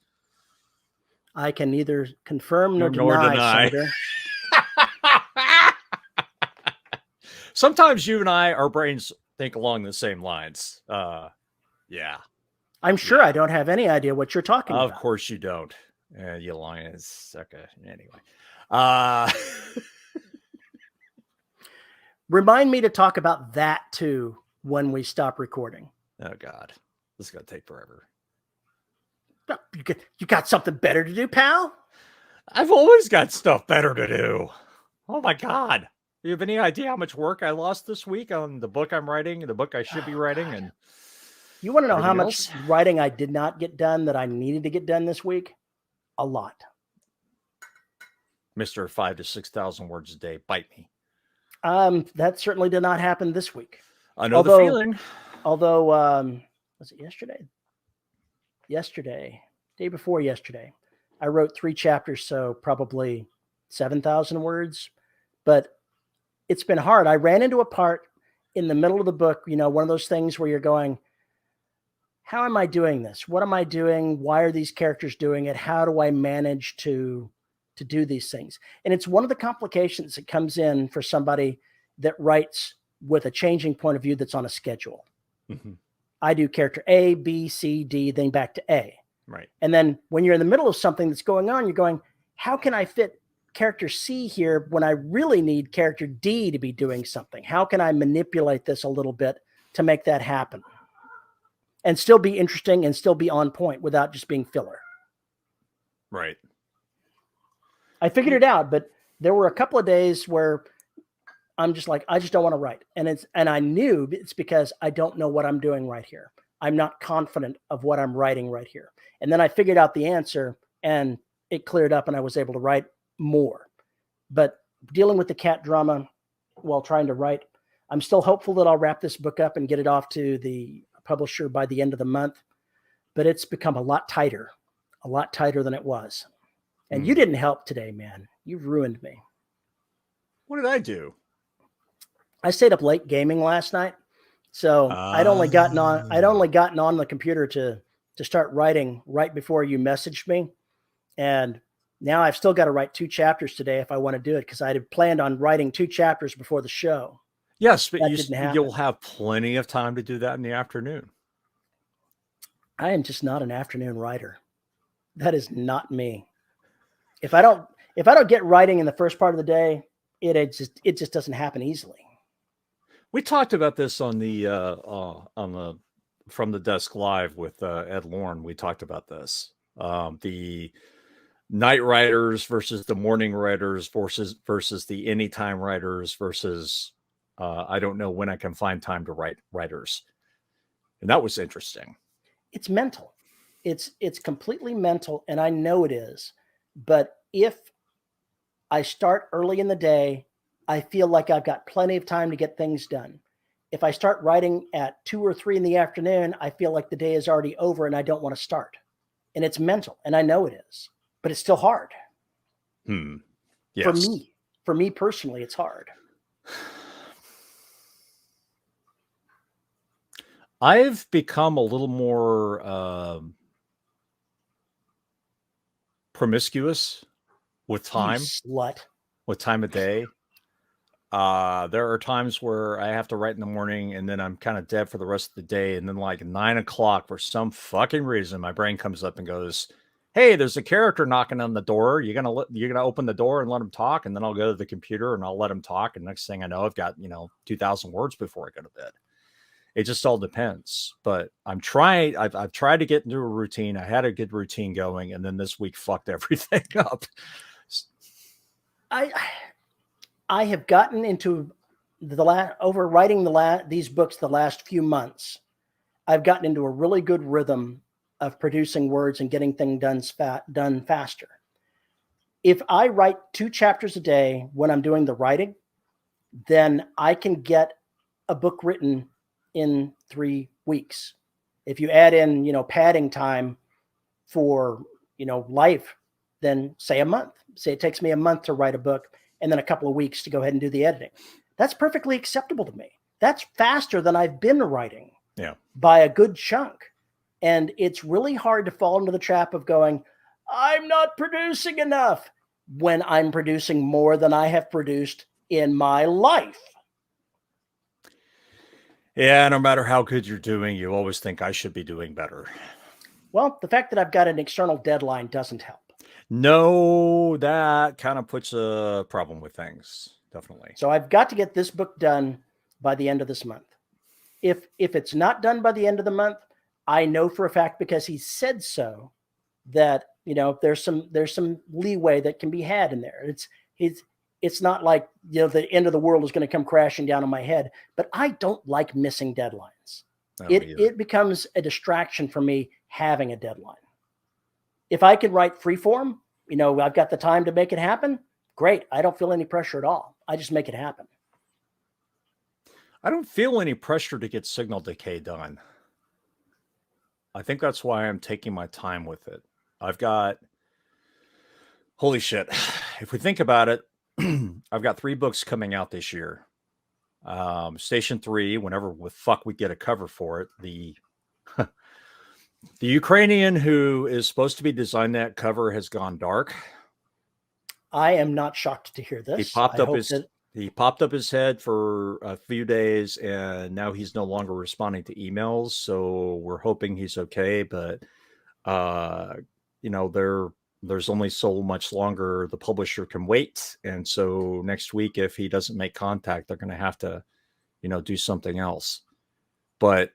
I can neither confirm nor deny. Senator. Sometimes you and our brains think along the same lines. Yeah. I'm sure I don't have any idea what you're talking about. Of course you don't. You lying is okay. Anyway. Remind me to talk about that too when we stop recording. Oh God, this is gonna take forever. You got something better to do, pal? I've always got stuff better to do. Oh my God. You have any idea how much work I lost this week on the book I'm writing and the book I should be writing? And you want to know how much writing I did not get done that I needed to get done this week? A lot. Mr. 5,000 to 6,000 words a day. Bite me. That certainly did not happen this week. I know the feeling. Although, was it yesterday? Day before yesterday, I wrote 3 chapters, so probably 7,000 words. But it's been hard. I ran into a part in the middle of the book, one of those things where you're going, how am I doing this? What am I doing? Why are these characters doing it? How do I manage to do these things? And it's one of the complications that comes in for somebody that writes with a changing point of view that's on a schedule. Mm-hmm. I do character A, B, C, D, then back to A. Right. And then when you're in the middle of something that's going on, you're going, how can I fit character C here when I really need character D to be doing something? How can I manipulate this a little bit to make that happen and still be interesting and still be on point without just being filler? Right. I figured it out, but there were a couple of days where I'm just like, I just don't want to write. And I knew it's because I don't know what I'm doing right here. I'm not confident of what I'm writing right here. And then I figured out the answer and it cleared up and I was able to write more. But dealing with the cat drama while trying to write, I'm still hopeful that I'll wrap this book up and get it off to the publisher by the end of the month. But it's become a lot tighter than it was. And you didn't help today, man. You've ruined me. What did I do? I stayed up late gaming last night. So I'd only gotten on the computer to to start writing right before you messaged me. And now I've still got to write 2 chapters today if I want to do it, because I had planned on writing 2 chapters before the show. Yes, but That didn't happen. you'll have plenty of time to do that in the afternoon. I am just not an afternoon writer. That is not me. If I don't get writing in the first part of the day, it just doesn't happen easily. We talked about this on the From the Desk Live with Ed Lorne. We talked about this. The night writers versus the morning writers versus the anytime writers versus I don't know when I can find time to write writers. And that was interesting. It's mental. It's completely mental, and I know it is. But if I start early in the day, I feel like I've got plenty of time to get things done. If I start writing at 2 or 3 in the afternoon, I feel like the day is already over and I don't want to start. And it's mental, and I know it is, but it's still hard. Yes. For me personally, it's hard. I've become a little more promiscuous with time. You slut. With time of day. There are times where I have to write in the morning and then I'm kind of dead for the rest of the day. And then like 9 o'clock, for some fucking reason, my brain comes up and goes, hey, there's a character knocking on the door. You're going to open the door and let him talk. And then I'll go to the computer and I'll let him talk. And next thing I know, I've got, 2,000 words before I go to bed. It just all depends, but I've tried to get into a routine. I had a good routine going. And then this week fucked everything up. I have gotten into these books the last few months. I've gotten into a really good rhythm of producing words and getting things done faster. If I write 2 chapters a day when I'm doing the writing, then I can get a book written in 3 weeks. If you add in, padding time for, life, then say a month. Say it takes me a month to write a book and then a couple of weeks to go ahead and do the editing. That's perfectly acceptable to me. That's faster than I've been writing by a good chunk. And it's really hard to fall into the trap of going, I'm not producing enough, when I'm producing more than I have produced in my life. Yeah, no matter how good you're doing, you always think I should be doing better. Well, the fact that I've got an external deadline doesn't help. No, that kind of puts a problem with things, definitely. So I've got to get this book done by the end of this month. If it's not done by the end of the month, I know for a fact, because he said so, that there's some leeway that can be had in there. It's not like the end of the world is going to come crashing down on my head, but I don't like missing deadlines. It becomes a distraction for me having a deadline. If I can write freeform, I've got the time to make it happen. Great. I don't feel any pressure at all. I just make it happen. I don't feel any pressure to get Signal Decay done. I think that's why I'm taking my time with it. Holy shit. If we think about it, I've got 3 books coming out this year. Station 3, whenever the fuck we get a cover for it, the Ukrainian who is supposed to be designing that cover has gone dark. I am not shocked to hear this. He popped up his head for a few days, and now he's no longer responding to emails. So we're hoping he's okay. But there's only so much longer the publisher can wait. And so next week, if he doesn't make contact, they're going to have to, do something else. But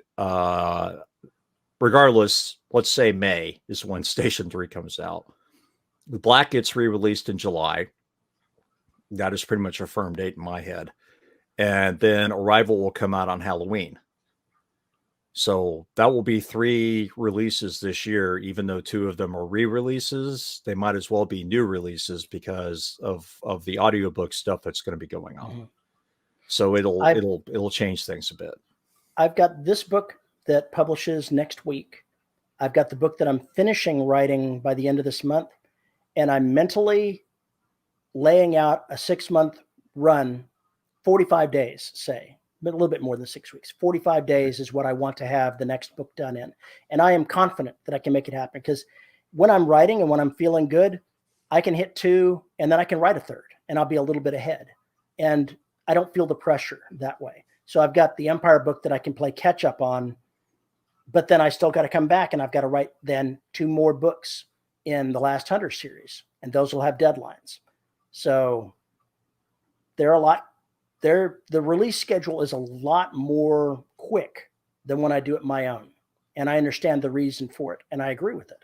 regardless, let's say May is when Station 3 comes out. The Black gets re-released in July. That is pretty much a firm date in my head. And then Arrival will come out on Halloween. So that will be 3 releases this year, even though 2 of them are re-releases. They might as well be new releases because of the audiobook stuff that's going to be going on. Mm-hmm. So it'll change things a bit. I've got this book that publishes next week. I've got the book that I'm finishing writing by the end of this month, and I'm mentally laying out a 6-month run, 45 days, say, a little bit more than 6 weeks. 45 days is what I want to have the next book done in. And I am confident that I can make it happen, because when I'm writing and when I'm feeling good, I can hit 2 and then I can write a 3rd and I'll be a little bit ahead. And I don't feel the pressure that way. So I've got the Empire book that I can play catch up on, but then I still got to come back and I've got to write then 2 more books in the Last Hunter series, and those will have deadlines. So the release schedule is a lot more quick than when I do it my own. And I understand the reason for it, and I agree with it.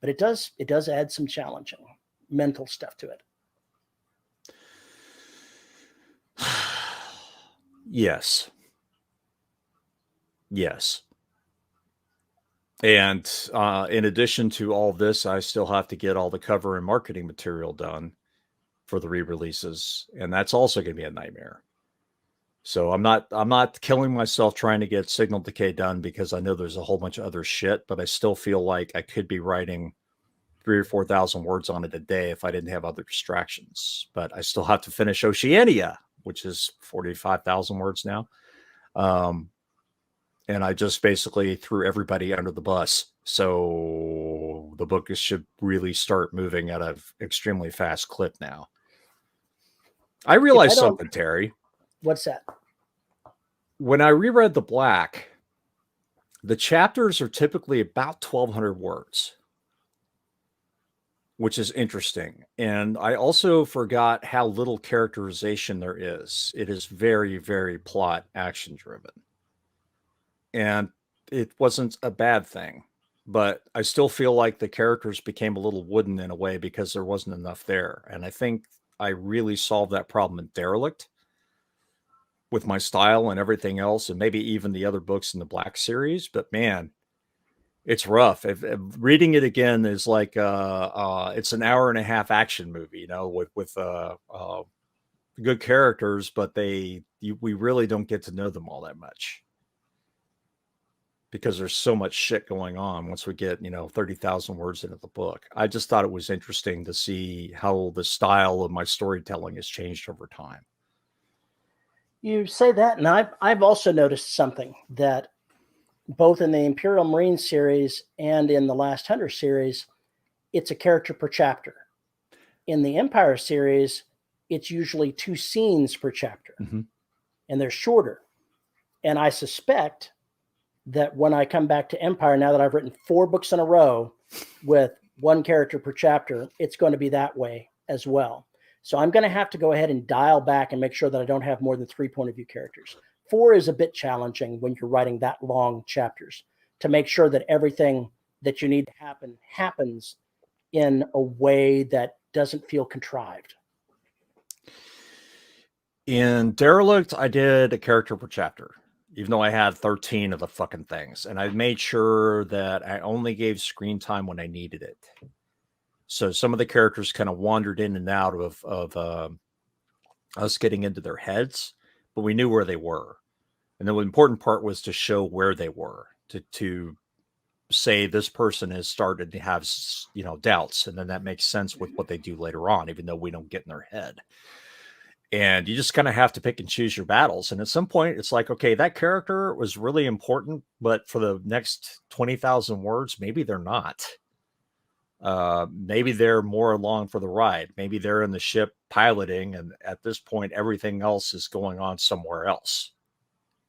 But it does add some challenging mental stuff to it. Yes. And in addition to all this, I still have to get all the cover and marketing material done for the re-releases, and that's also going to be a nightmare. So I'm not killing myself trying to get Signal Decay done, because I know there's a whole bunch of other shit, but I still feel like I could be writing 3,000 or 4,000 words on it a day if I didn't have other distractions. But I still have to finish Oceania, which is 45,000 words now. And I just basically threw everybody under the bus. So the book should really start moving at an extremely fast clip now. I realized something, Terry. What's that? When I reread The Black, the chapters are typically about 1,200 words, which is interesting. And I also forgot how little characterization there is. It is very, very plot action driven. And it wasn't a bad thing, but I still feel like the characters became a little wooden in a way because there wasn't enough there. And I think I really solved that problem in Derelict with my style and everything else, and maybe even the other books in the Black series. But man, it's rough. If reading it again is like it's an hour and a half action movie, you know, with good characters, but we really don't get to know them all that much, because there's so much shit going on once we get, 30,000 words into the book. I just thought it was interesting to see how the style of my storytelling has changed over time. You say that, and I've also noticed something, that both in the Imperial Marine series and in the Last Hunter series, it's a character per chapter. In the Empire series, it's usually 2 scenes per chapter, and they're shorter. And I suspect that when I come back to Empire, now that I've written 4 books in a row with 1 character per chapter, it's going to be that way as well. So I'm going to have to go ahead and dial back and make sure that I don't have more than 3 point of view characters. 4 is a bit challenging when you're writing that long chapters, to make sure that everything that you need to happen happens in a way that doesn't feel contrived. In Derelict, I did a character per chapter, even though I had 13 of the fucking things. And I made sure that I only gave screen time when I needed it. So some of the characters kind of wandered in and out of us getting into their heads, but we knew where they were. And the important part was to show where they were, to say this person has started to have, doubts. And then that makes sense with what they do later on, even though we don't get in their head. And you just kind of have to pick and choose your battles. And at some point, it's like, okay, that character was really important, but for the next 20,000 words, maybe they're not. Maybe they're more along for the ride. Maybe they're in the ship piloting, and at this point, everything else is going on somewhere else.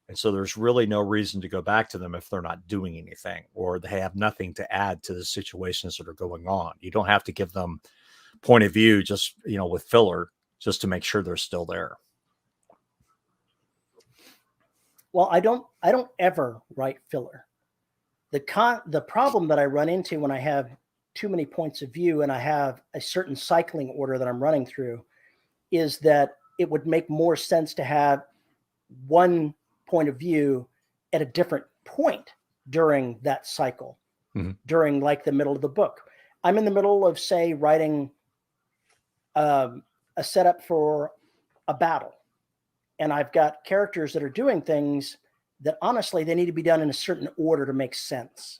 And so there's really no reason to go back to them if they're not doing anything, or they have nothing to add to the situations that are going on. You don't have to give them point of view just, with filler, just to make sure they're still there. Well, I don't ever write filler. The problem that I run into when I have too many points of view and I have a certain cycling order that I'm running through is that it would make more sense to have one point of view at a different point during that cycle, during like the middle of the book. I'm in the middle of, say, writing a setup for a battle, and I've got characters that are doing things that honestly they need to be done in a certain order to make sense.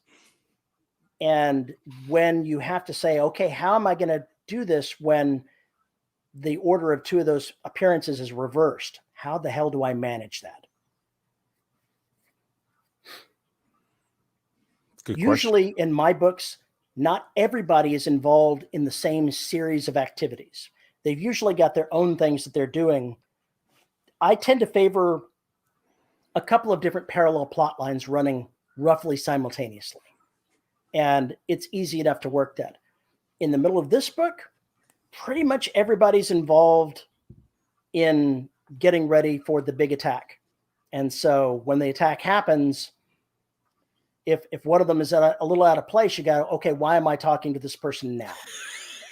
And when you have to say, okay, how am I going to do this when the order of 2 of those appearances is reversed? How the hell do I manage that? Good Usually in my books, not everybody is involved in the same series of activities. They've usually got their own things that they're doing. I tend to favor a couple of different parallel plot lines running roughly simultaneously. And it's easy enough to work that. In the middle of this book, pretty much everybody's involved in getting ready for the big attack. And so when the attack happens, if one of them is a little out of place, you go, okay, why am I talking to this person now?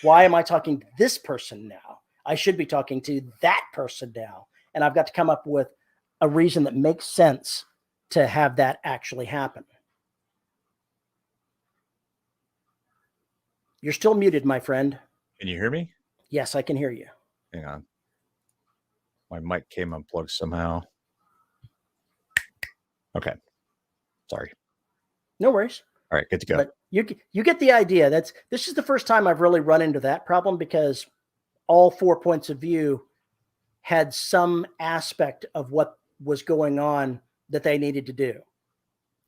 Why am I talking to this person now? I should be talking to that person now. And I've got to come up with a reason that makes sense to have that actually happen. You're still muted, my friend. Can you hear me? Yes, I can hear you. Hang on. My mic came unplugged somehow. Okay. Sorry. No worries. All right, good to go. But you get the idea. This is the first time I've really run into that problem, because all 4 points of view had some aspect of what was going on that they needed to do.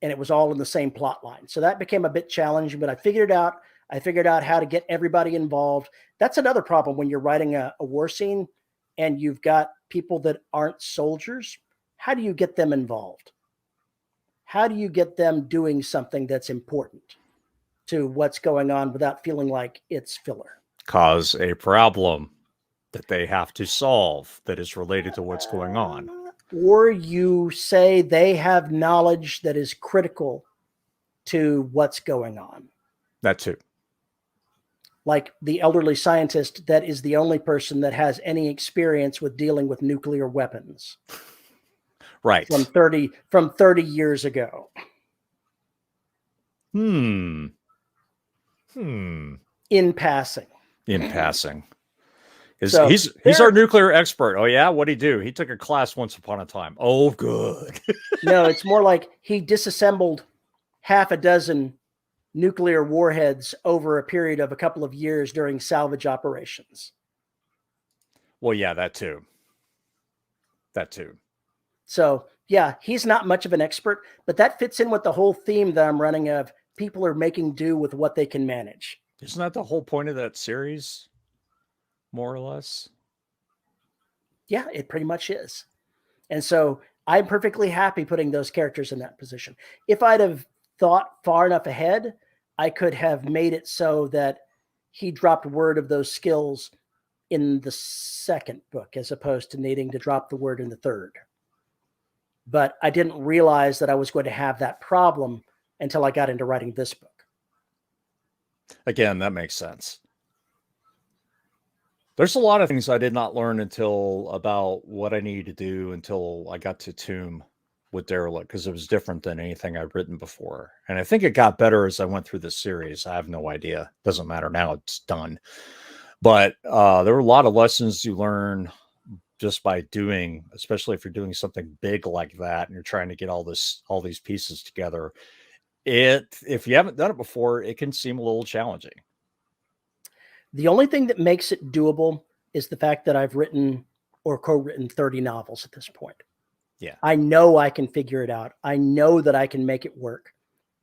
And it was all in the same plot line. So that became a bit challenging, but I figured it out. I figured out how to get everybody involved. That's another problem when you're writing a war scene and you've got people that aren't soldiers. How do you get them involved? How do you get them doing something that's important to what's going on without feeling like it's filler? Cause a problem that they have to solve that is related to what's going on. Or you say they have knowledge that is critical to what's going on. That too. Like the elderly scientist that is the only person that has any experience with dealing with nuclear weapons. Right. From 30 years ago. In passing. He's our nuclear expert. Oh yeah, what'd he do? He took a class once upon a time. Oh, good. No, it's more like he disassembled half a dozen nuclear warheads over a period of a couple of years during salvage operations. Well, yeah, that too. So yeah, he's not much of an expert, but that fits in with the whole theme that I'm running of people are making do with what they can manage. Isn't that the whole point of that series? More or less. Yeah, it pretty much is. And so I'm perfectly happy putting those characters in that position. If I'd have thought far enough ahead, I could have made it so that he dropped word of those skills in the second book, as opposed to needing to drop the word in the third. But I didn't realize that I was going to have that problem until I got into writing this book. Again, that makes sense. There's a lot of things I did not learn until about what I needed to do until I got to Tomb with Derelict, because it was different than anything I've written before. And I think it got better as I went through the series. I have no idea. Doesn't matter now. It's done. But there were a lot of lessons you learn just by doing, especially if you're doing something big like that and you're trying to get all these pieces together. If you haven't done it before, it can seem a little challenging. The only thing that makes it doable is the fact that I've written or co-written 30 novels at this point. Yeah. I know I can figure it out. I know that I can make it work.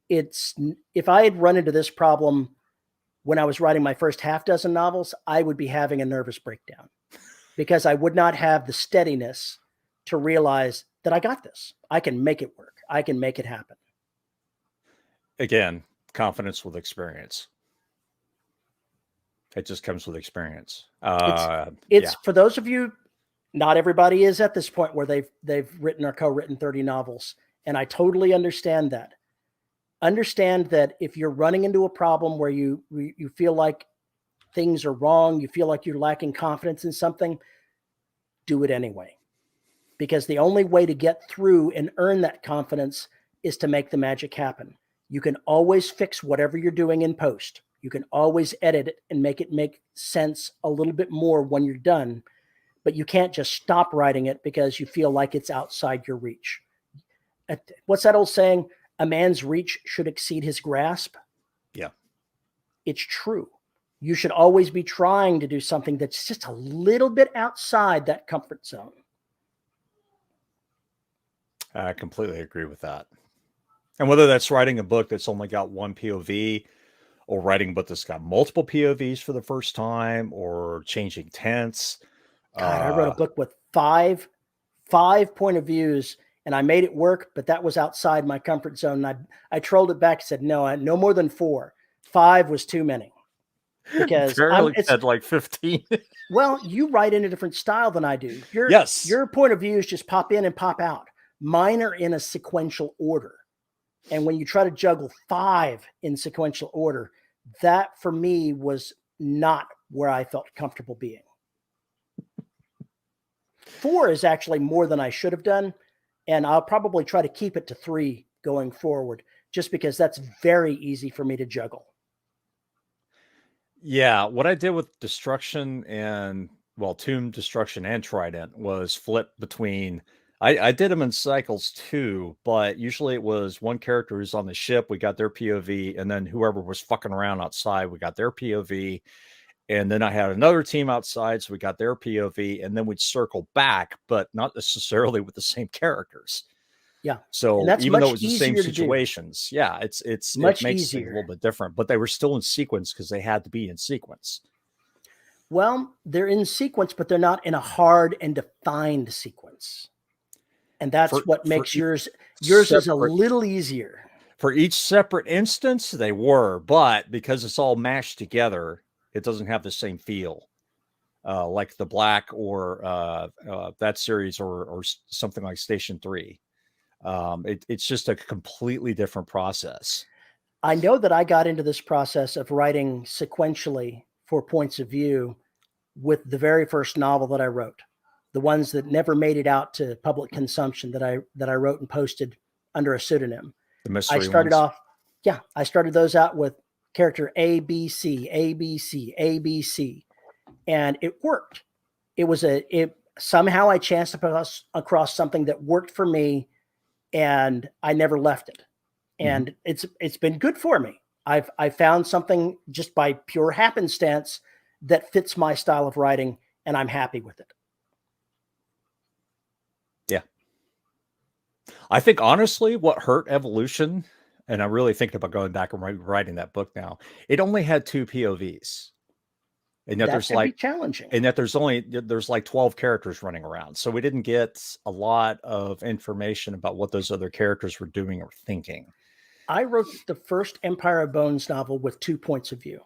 If I had run into this problem when I was writing my first half dozen novels, I would be having a nervous breakdown because I would not have the steadiness to realize that I got this. I can make it work. I can make it happen. Again, confidence with experience. It just comes with experience. It's for those of you, not everybody is at this point where they've written or co-written 30 novels. And I totally understand that. Understand that if you're running into a problem where you feel like things are wrong, you feel like you're lacking confidence in something, do it anyway. Because the only way to get through and earn that confidence is to make the magic happen. You can always fix whatever you're doing in post. You can always edit it and make it make sense a little bit more when you're done, but you can't just stop writing it because you feel like it's outside your reach. What's that old saying? A man's reach should exceed his grasp. Yeah. It's true. You should always be trying to do something that's just a little bit outside that comfort zone. I completely agree with that. And whether that's writing a book that's only got one POV, or writing a book that's got multiple POVs for the first time, or changing tense. God, I wrote a book with five point of views, and I made it work, but that was outside my comfort zone. And I trolled it back and said, no more than 4. 5 was too many. Because Barely said like 15. Well, you write in a different style than I do. Yes. Your point of views just pop in and pop out. Mine are in a sequential order. And when you try to juggle 5 in sequential order, that for me was not where I felt comfortable being. 4 is actually more than I should have done. And I'll probably try to keep it to 3 going forward, just because that's very easy for me to juggle. Yeah, what I did with Destruction and, well, Tomb, Destruction, and Trident was flip between. I did them in cycles too, but usually it was one character who's on the ship, we got their POV, and then whoever was fucking around outside, we got their POV, and then I had another team outside, so we got their POV, and then we'd circle back, but not necessarily with the same characters. Yeah. So even though it was the same situations, yeah, it makes things a little bit different, but they were still in sequence because they had to be in sequence. Well, they're in sequence, but they're not in a hard and defined sequence. And that's what makes yours is a little easier. For each separate instance, they were, but because it's all mashed together, it doesn't have the same feel. Like the Black or that series or something like Station 3. It's just a completely different process. I know that I got into this process of writing sequentially for points of view with the very first novel that I wrote, the ones that never made it out to public consumption that I wrote and posted under a pseudonym. The mystery I started ones. I started those out with character ABC, ABC, ABC, and it worked. Somehow I chanced across something that worked for me, and I never left it. And it's been good for me. I found something just by pure happenstance that fits my style of writing, and I'm happy with it. Yeah. I think honestly, what hurt Evolution, and I'm really thinking about going back and writing that book now, it only had 2 POVs. And yet there's like challenging. And yet there's like 12 characters running around. So we didn't get a lot of information about what those other characters were doing or thinking. I wrote the first Empire of Bones novel with 2 points of view.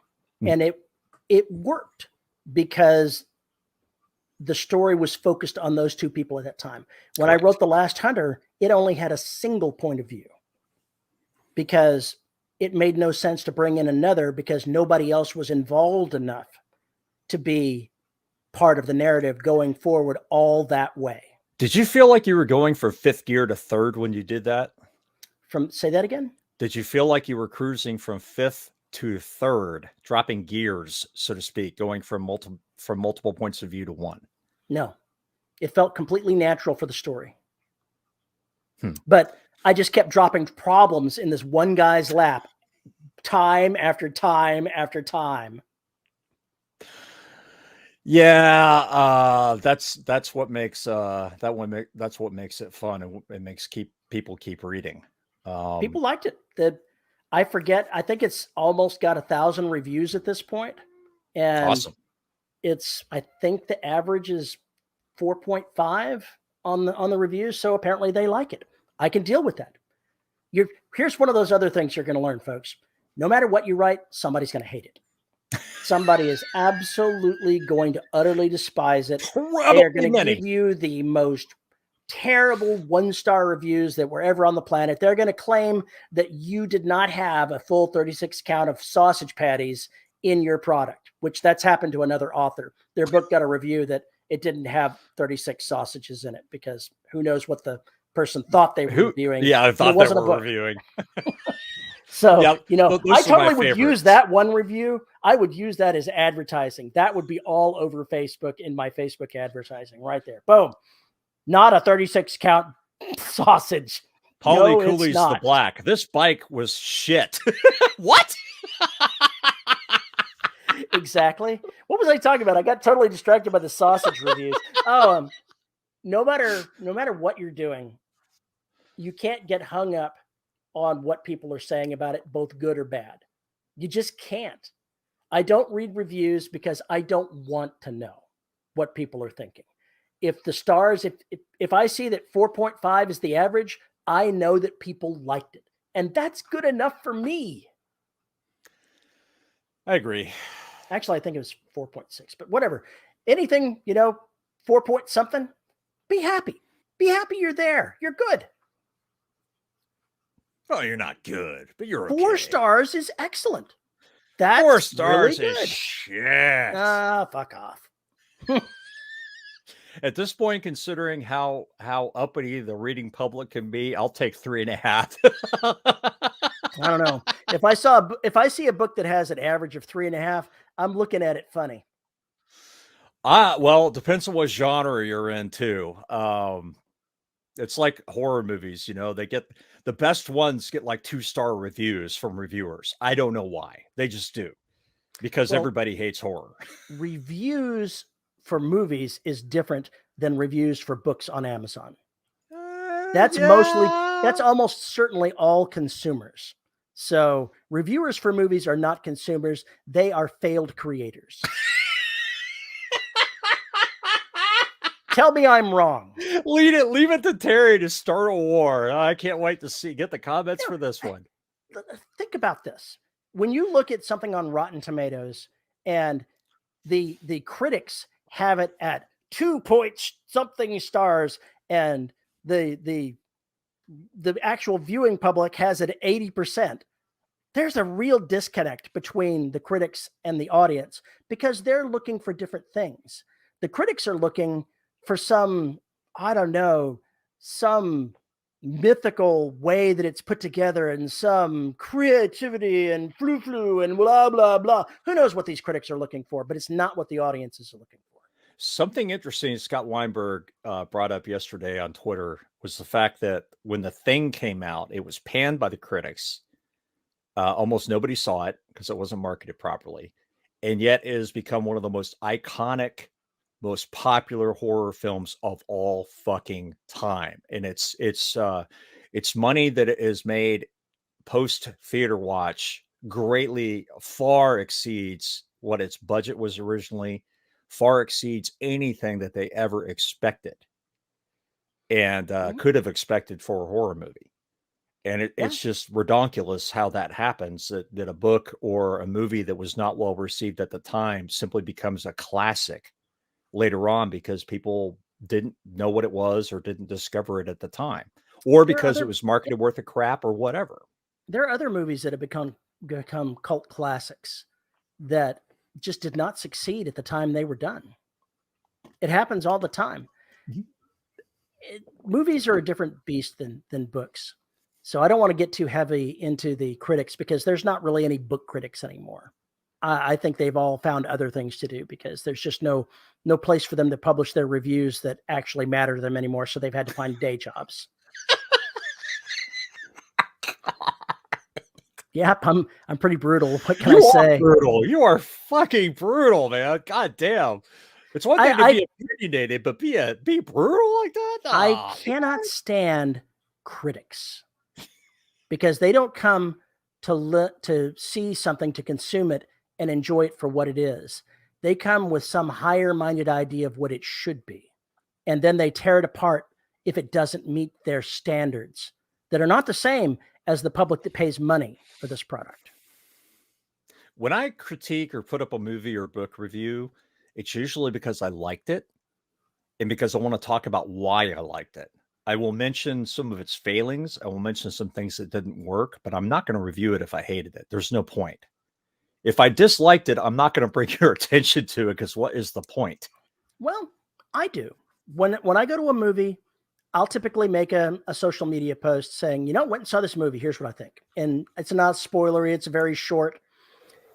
And it worked because the story was focused on those 2 people at that time. When I wrote The Last Hunter, it only had a single point of view because it made no sense to bring in another, because nobody else was involved enough to be part of the narrative going forward all that way. Did you feel like you were going from 5th gear to 3rd when you did that? Say that again? Did you feel like you were cruising from 5th to 3rd, dropping gears, so to speak, going from multiple points of view to 1? No, it felt completely natural for the story. But I just kept dropping problems in this one guy's lap time after time after time. Yeah, that's what makes that's what makes it fun, and it makes people keep reading. People liked it. I forget. I think it's almost got 1,000 reviews at this point, and awesome. I think the average is 4.5 on the reviews. So apparently they like it. I can deal with that. Here's one of those other things you're going to learn, folks. No matter what you write, somebody's going to hate it. Somebody is absolutely going to utterly despise it. They're going to give you the most terrible 1-star reviews that were ever on the planet. They're going to claim that you did not have a full 36 count of sausage patties in your product, which that's happened to another author. Their book got a review that it didn't have 36 sausages in it, because who knows what the person thought they were reviewing. Yeah, I thought they were reviewing. So, I totally would use that one review. I would use that as advertising. That would be all over Facebook in my Facebook advertising right there. Boom. Not a 36 count sausage. Paulie Cooley's the Black. This bike was shit. What? Exactly. What was I talking about? I got totally distracted by the sausage reviews. No matter what you're doing, you can't get hung up on what people are saying about it, both good or bad. You just can't. I don't read reviews because I don't want to know what people are thinking. If the stars, if I see that 4.5 is the average, I know that people liked it. And that's good enough for me. I agree. Actually, I think it was 4.6, but whatever. Anything, 4 point something, be happy. Be happy you're there. You're good. Oh, you're not good, but you're okay. 4 stars is excellent. That's 4 stars really is good. shit. Fuck off. At this point, considering how uppity the reading public can be, I'll take 3.5. I don't know. If I see a book that has an average of 3.5, I'm looking at it funny. Well, it depends on what genre you're in too. It's like horror movies, they get the best ones get like 2-star reviews from reviewers. I don't know why. They just do. Because everybody hates horror. Reviews for movies is different than reviews for books on Amazon. That's almost certainly all consumers. So reviewers for movies are not consumers. They are failed creators. Tell me I'm wrong. Leave it to Terry to start a war. I can't wait to get the comments for this one. Think about this. When you look at something on Rotten Tomatoes and the critics have it at 2 something stars and the actual viewing public has it at 80%, there's a real disconnect between the critics and the audience because they're looking for different things. The critics are looking for some mythical way that it's put together and some creativity and flu and blah, blah, blah. Who knows what these critics are looking for, but it's not what the audiences are looking for. Something interesting Scott Weinberg brought up yesterday on Twitter was the fact that when The Thing came out, it was panned by the critics. Almost nobody saw it because it wasn't marketed properly. And yet it has become one of the most iconic, most popular horror films of all fucking time. And it's money that it is made post theater watch greatly far exceeds what its budget was originally, far exceeds anything that they ever expected and could have expected for a horror movie. And it's just redonkulous how that happens, that a book or a movie that was not well received at the time simply becomes a classic later on because people didn't know what it was or didn't discover it at the time, or because it was marketed worth of crap or whatever. There are other movies that have become cult classics that just did not succeed at the time they were done. It happens all the time. Mm-hmm. Movies are a different beast than books. So I don't want to get too heavy into the critics because there's not really any book critics anymore. I think they've all found other things to do because there's just no place for them to publish their reviews that actually matter to them anymore. So they've had to find day jobs. Yep, I'm pretty brutal. What can I say? Brutal. You are fucking brutal, man. God damn. It's one thing to be opinionated, but be brutal like that? Oh, I cannot stand critics because they don't come to see something, to consume it and enjoy it for what it is. They come with some higher-minded idea of what it should be. And then they tear it apart if it doesn't meet their standards that are not the same as the public that pays money for this product. When I critique or put up a movie or book review, it's usually because I liked it and because I want to talk about why I liked it. I will mention some of its failings. I will mention some things that didn't work, but I'm not going to review it if I hated it. There's no point. If I disliked it, I'm not going to bring your attention to it because what is the point? Well, I do. When I go to a movie, I'll typically make a social media post saying, went and saw this movie. Here's what I think. And it's not spoilery. It's very short.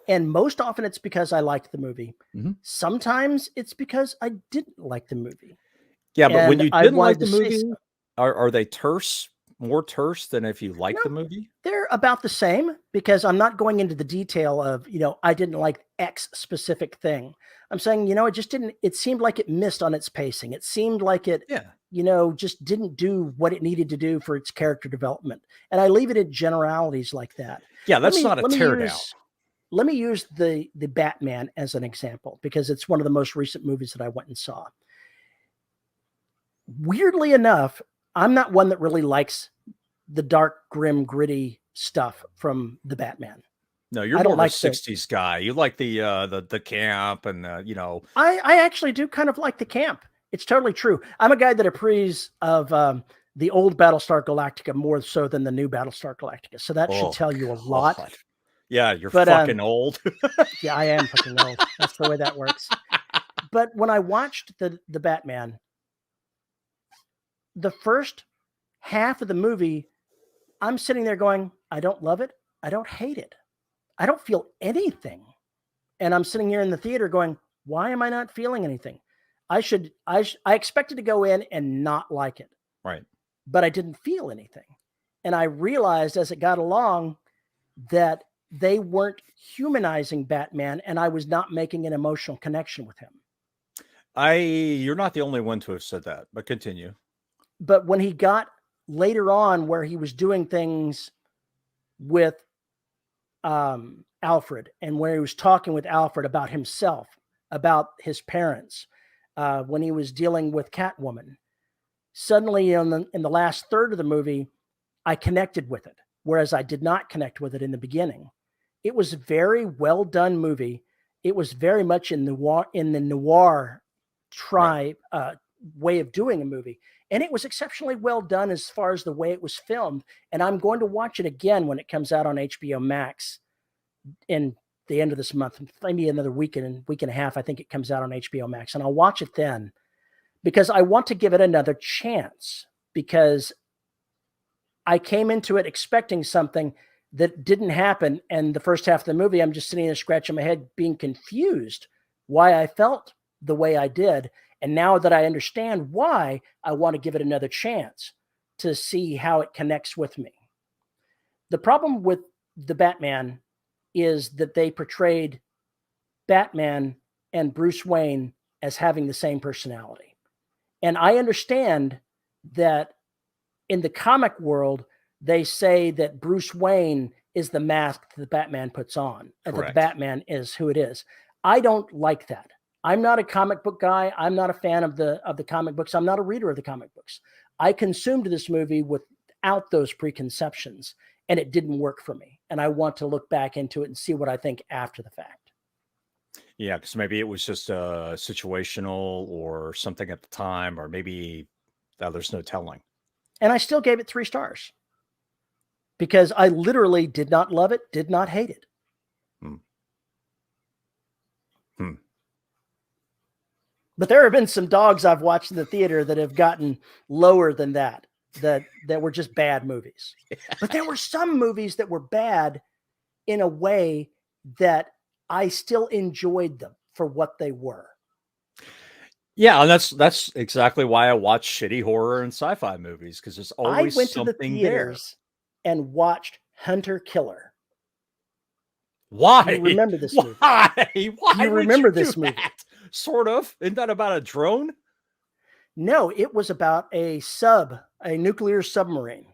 And most often it's because I liked the movie. Mm-hmm. Sometimes it's because I didn't like the movie. Yeah, but when you didn't like the movie, are they terse? More terse than if you like the movie? They're about the same because I'm not going into the detail of, I didn't like X specific thing. I'm saying, it just didn't, it seemed like it missed on its pacing. It seemed like it just didn't do what it needed to do for its character development. And I leave it in generalities like that. Yeah, that's not a teardown. Let me use the Batman as an example, because it's one of the most recent movies that I went and saw. Weirdly enough, I'm not one that really likes the dark, grim, gritty stuff from the Batman. No, you're more of a 60s guy. You like the camp and I actually do kind of like the camp. It's totally true. I'm a guy that approves of the old Battlestar Galactica more so than the new Battlestar Galactica. So that should tell you a lot. God. Yeah, you're fucking old. Yeah, I am fucking old. That's the way that works. But when I watched the Batman, the first half of the movie, I'm sitting there going, I don't love it. I don't hate it. I don't feel anything. And I'm sitting here in the theater going, why am I not feeling anything? I expected to go in and not like it. Right. But I didn't feel anything. And I realized as it got along that they weren't humanizing Batman, and I was not making an emotional connection with him. You're not the only one to have said that, but continue. But when he got later on where he was doing things with Alfred, and where he was talking with Alfred about himself, about his parents, when he was dealing with Catwoman, suddenly in the last third of the movie, I connected with it, whereas I did not connect with it in the beginning. It was a very well done movie. It was very much in the noir way of doing a movie. And it was exceptionally well done as far as the way it was filmed. And I'm going to watch it again when it comes out on HBO Max in the end of this month, maybe another week and a half. I think it comes out on HBO Max, and I'll watch it then because I want to give it another chance, because I came into it expecting something that didn't happen. And the first half of the movie, I'm just sitting there scratching my head, being confused why I felt the way I did. And now that I understand why, I want to give it another chance to see how it connects with me. The problem with the Batman is that they portrayed Batman and Bruce Wayne as having the same personality. And I understand that in the comic world, they say that Bruce Wayne is the mask that the Batman puts on, and that the Batman is who it is. I don't like that. I'm not a comic book guy. I'm not a fan of the comic books. I'm not a reader of the comic books. I consumed this movie without those preconceptions, and it didn't work for me. And I want to look back into it and see what I think after the fact. Yeah, because maybe it was just situational or something at the time, or maybe there's no telling. And I still gave it 3 stars because I literally did not love it, did not hate it. But there have been some dogs I've watched in the theater that have gotten lower than that were just bad movies. But there were some movies that were bad in a way that I still enjoyed them for what they were. Yeah, and that's exactly why I watch shitty horror and sci-fi movies, because there's always something there. I went to the theaters and watched Hunter Killer. Why? You remember this movie? Why? You remember this movie? Sort of. Isn't that about a drone? No, it was about a nuclear submarine.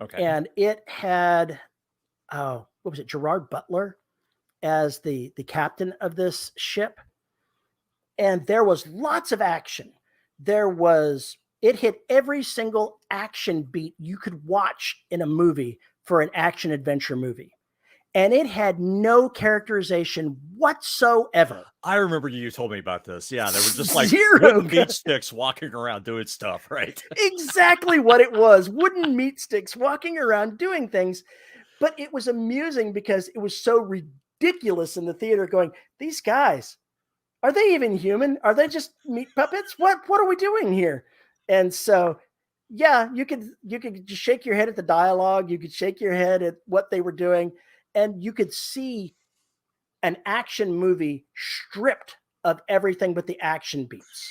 Okay. And it had, what was it, Gerard Butler as the captain of this ship. And there was lots of action. It hit every single action beat you could watch in a movie for an action adventure movie. And it had no characterization whatsoever. I remember you told me about this. Yeah, they were just like Zero meat sticks walking around doing stuff, right? Exactly what it was. Wooden meat sticks walking around doing things. But it was amusing because it was so ridiculous in the theater going, these guys, are they even human? Are they just meat puppets? What are we doing here? And so, yeah, you could just shake your head at the dialogue. You could shake your head at what they were doing. And you could see an action movie stripped of everything but the action beats.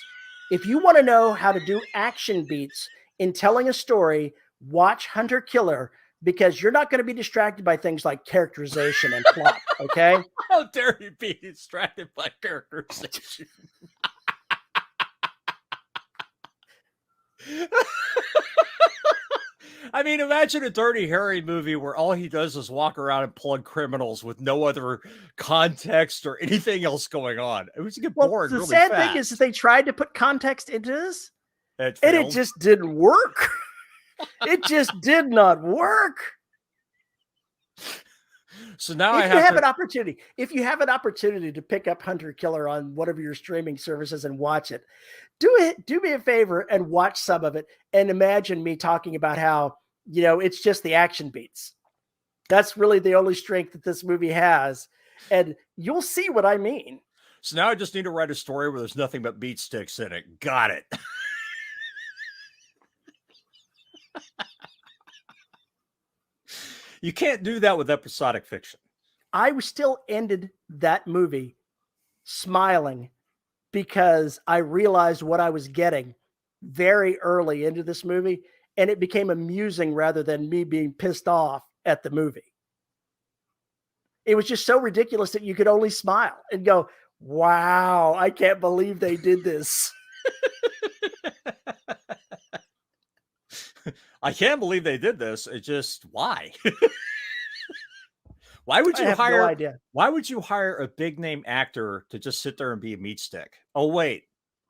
If you want to know how to do action beats in telling a story, watch Hunter Killer, because you're not going to be distracted by things like characterization and plot, okay? How dare you be distracted by characterization? I mean, imagine a Dirty Harry movie where all he does is walk around and plug criminals with no other context or anything else going on. It was get Well, boring the really sad thing is that fast. they tried to put context into this, It and it failed. just didn't work. It just did not work. So now If you have an opportunity to pick up Hunter Killer on one of your streaming services and watch it, do me a favor and watch some of it and imagine me talking about how, it's just the action beats. That's really the only strength that this movie has. And you'll see what I mean. So now I just need to write a story where there's nothing but beat sticks in it. Got it. You can't do that with episodic fiction. I still ended that movie smiling because I realized what I was getting very early into this movie, and it became amusing rather than me being pissed off at the movie. It was just so ridiculous that you could only smile and go, wow, I can't believe they did this. I can't believe they did this. It just, why? Why would you hire? No idea. Why would you hire a big name actor to just sit there and be a meat stick? Oh wait,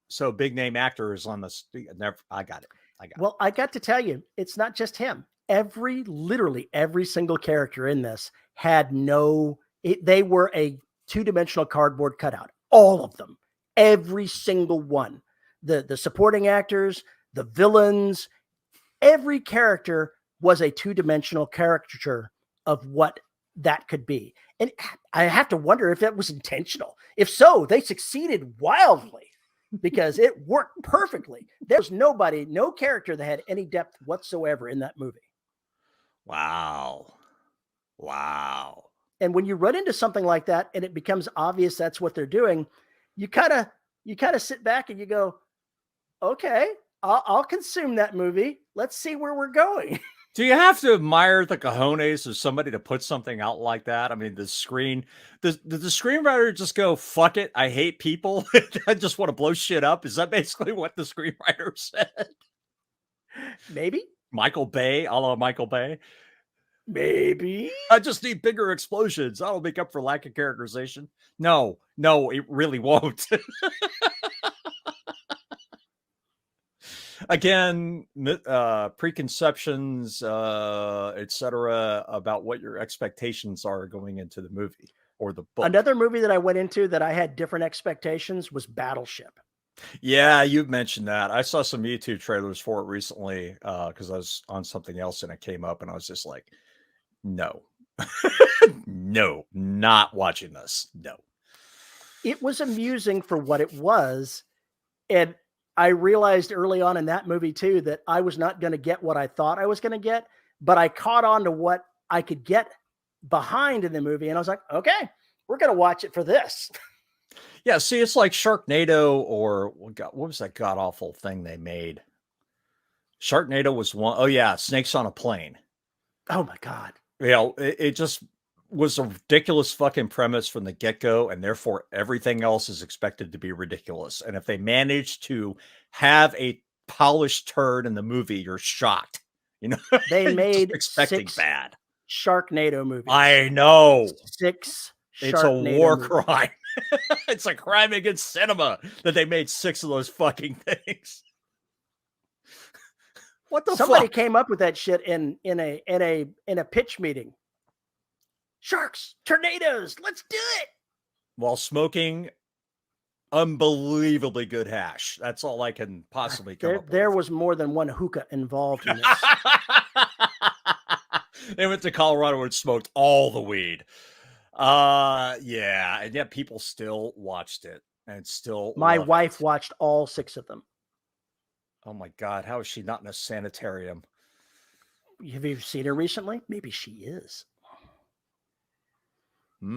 so big name actor is on the. Never, I got it. I got to tell you, it's not just him. Literally every single character in this had they were a two-dimensional cardboard cutout. All of them, every single one. The supporting actors, the villains, every character was a two-dimensional caricature of what that could be. And I have to wonder if that was intentional. If so, they succeeded wildly because it worked perfectly. There was no character that had any depth whatsoever in that movie. Wow. And when you run into something like that and it becomes obvious that's what they're doing, you kind of sit back and you go, okay, I'll consume that movie. Let's see where we're going. Do you have to admire the cojones of somebody to put something out like that? I mean, did the screenwriter just go, fuck it, I hate people, I just want to blow shit up? Is that basically what the screenwriter said? Maybe. Michael Bay, a la Michael Bay? Maybe. I just need bigger explosions. That'll make up for lack of characterization. No, it really won't. Again, preconceptions, etc., about what your expectations are going into the movie or the book. Another movie that I went into that I had different expectations was Battleship. Yeah, you've mentioned that. I saw some YouTube trailers for it recently because I was on something else and it came up and I was just like, no, no, not watching this. No. It was amusing for what it was. And I realized early on in that movie too, that I was not going to get what I thought I was going to get, but I caught on to what I could get behind in the movie. And I was like, okay, we're going to watch it for this. Yeah. See, it's like Sharknado or what was that god awful thing they made? Sharknado was one. Oh yeah. Snakes on a Plane. Oh my God. It just was a ridiculous fucking premise from the get-go, and therefore everything else is expected to be ridiculous. And if they manage to have a polished turd in the movie, you're shocked. They made expecting bad Sharknado movies. I know. 6 It's a war crime. It's a crime against cinema that they made 6 of those fucking things. What the Somebody fuck? came up with that shit in a pitch meeting. Sharks, tornadoes, let's do it. While smoking unbelievably good hash. That's all I can possibly come up with. There was more than one hookah involved in this. They went to Colorado and smoked all the weed. Yeah, and yet people still watched it and still My wife watched all 6 of them. Oh my God, how is she not in a sanitarium? Have you seen her recently? Maybe she is. Now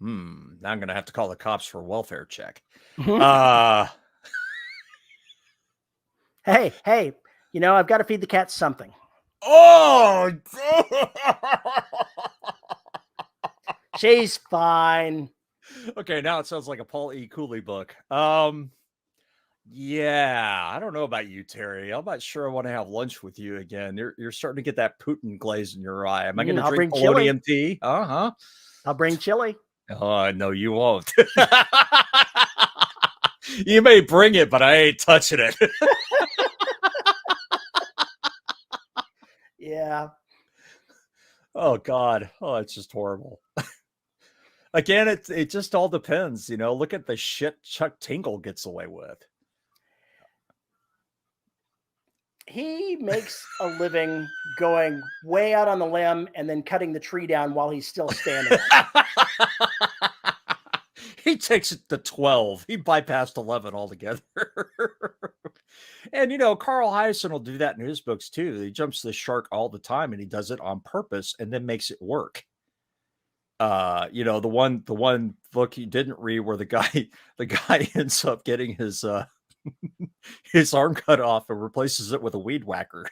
I'm gonna have to call the cops for a welfare check. Hey, I've got to feed the cats something. Oh, she's fine. Okay, now it sounds like a Paul E. Cooley book. Yeah, I don't know about you, Terry. I'm not sure I want to have lunch with you again. You're starting to get that Putin glaze in your eye. Am I going to I'll drink bring chili. polonium tea? Uh-huh. I'll bring chili. Oh, no, you won't. You may bring it, but I ain't touching it. Yeah. Oh God. Oh, it's just horrible. Again, it just all depends, you know. Look at the shit Chuck Tingle gets away with. He makes a living going way out on the limb and then cutting the tree down while he's still standing on it. He takes it to 12. He bypassed 11 altogether. And, you know, Carl Hyacin will do that in his books too. He jumps the shark all the time and he does it on purpose and then makes it work. You know, the one book you didn't read where the guy ends up getting his arm cut off and replaces it with a weed whacker.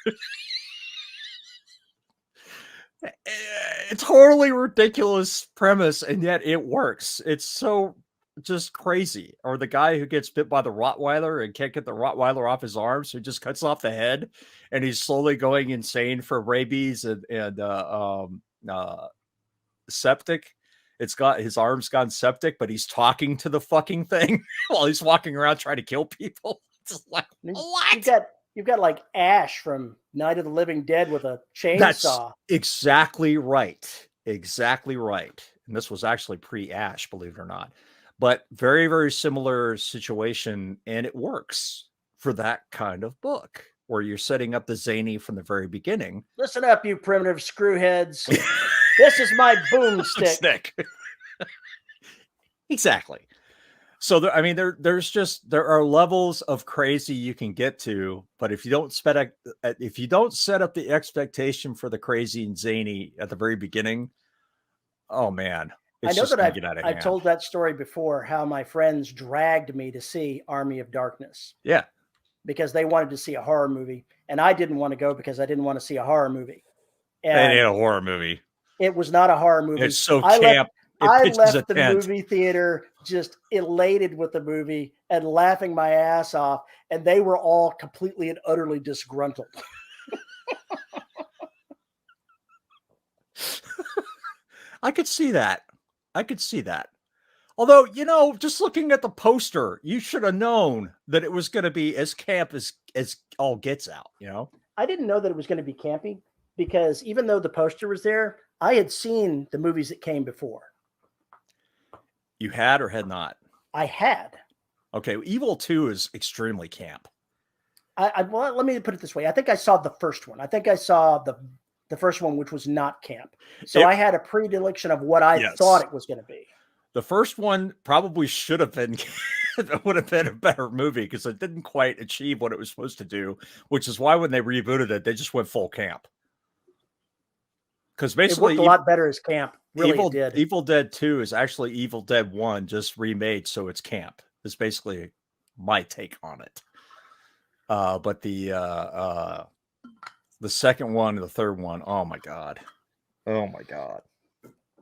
Totally ridiculous premise, and yet it works. It's so just crazy. Or the guy who gets bit by the Rottweiler and can't get the Rottweiler off his arm, so he just cuts off the head, and he's slowly going insane for rabies and septic. It's got his arms gone septic, but he's talking to the fucking thing while he's walking around trying to kill people. It's like, what? You've got like Ash from Night of the Living Dead with a chainsaw. That's exactly right. Exactly right. And this was actually pre-Ash, believe it or not. But very, very similar situation. And it works for that kind of book where you're setting up the zany from the very beginning. Listen up, you primitive screwheads. This is my boomstick. Exactly. So there, I mean, there are levels of crazy you can get to, but if you don't set up the expectation for the crazy and zany at the very beginning, oh man, I know that I've told that story before. How my friends dragged me to see Army of Darkness. Yeah, because they wanted to see a horror movie, and I didn't want to go because I didn't want to see a horror movie. And it ain't a horror movie. It was not a horror movie. It's so camp. I left the movie theater just elated with the movie and laughing my ass off, and they were all completely and utterly disgruntled. I could see that. Although, you know, just looking at the poster, you should have known that it was going to be as camp as all gets out, you know? I didn't know that it was going to be campy because even though the poster was there, I had seen the movies that came before. You had or had not? I had. Okay, Evil 2 is extremely camp. Well, let me put it this way. I think I saw the first one. I think I saw the first one, which was not camp. So I had a predilection of what I thought it was going to be. The first one probably should have been, it would have been a better movie because it didn't quite achieve what it was supposed to do, which is why when they rebooted it, they just went full camp. Because basically, it worked a lot better as camp. Really, it did. Evil Dead 2 is actually Evil Dead 1 just remade, so it's camp. It's basically my take on it. But the second one and the third one, oh my god,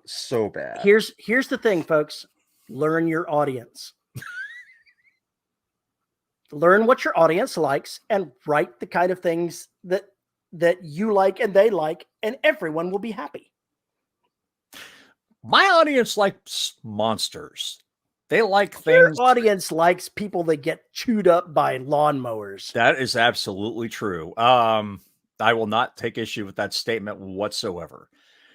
so bad. Here's the thing, folks. Learn your audience. Learn what your audience likes and write the kind of things that you like and they like, and everyone will be happy. My audience likes monsters. They like things. Your audience likes people that get chewed up by lawnmowers. That is absolutely true. I will not take issue with that statement whatsoever.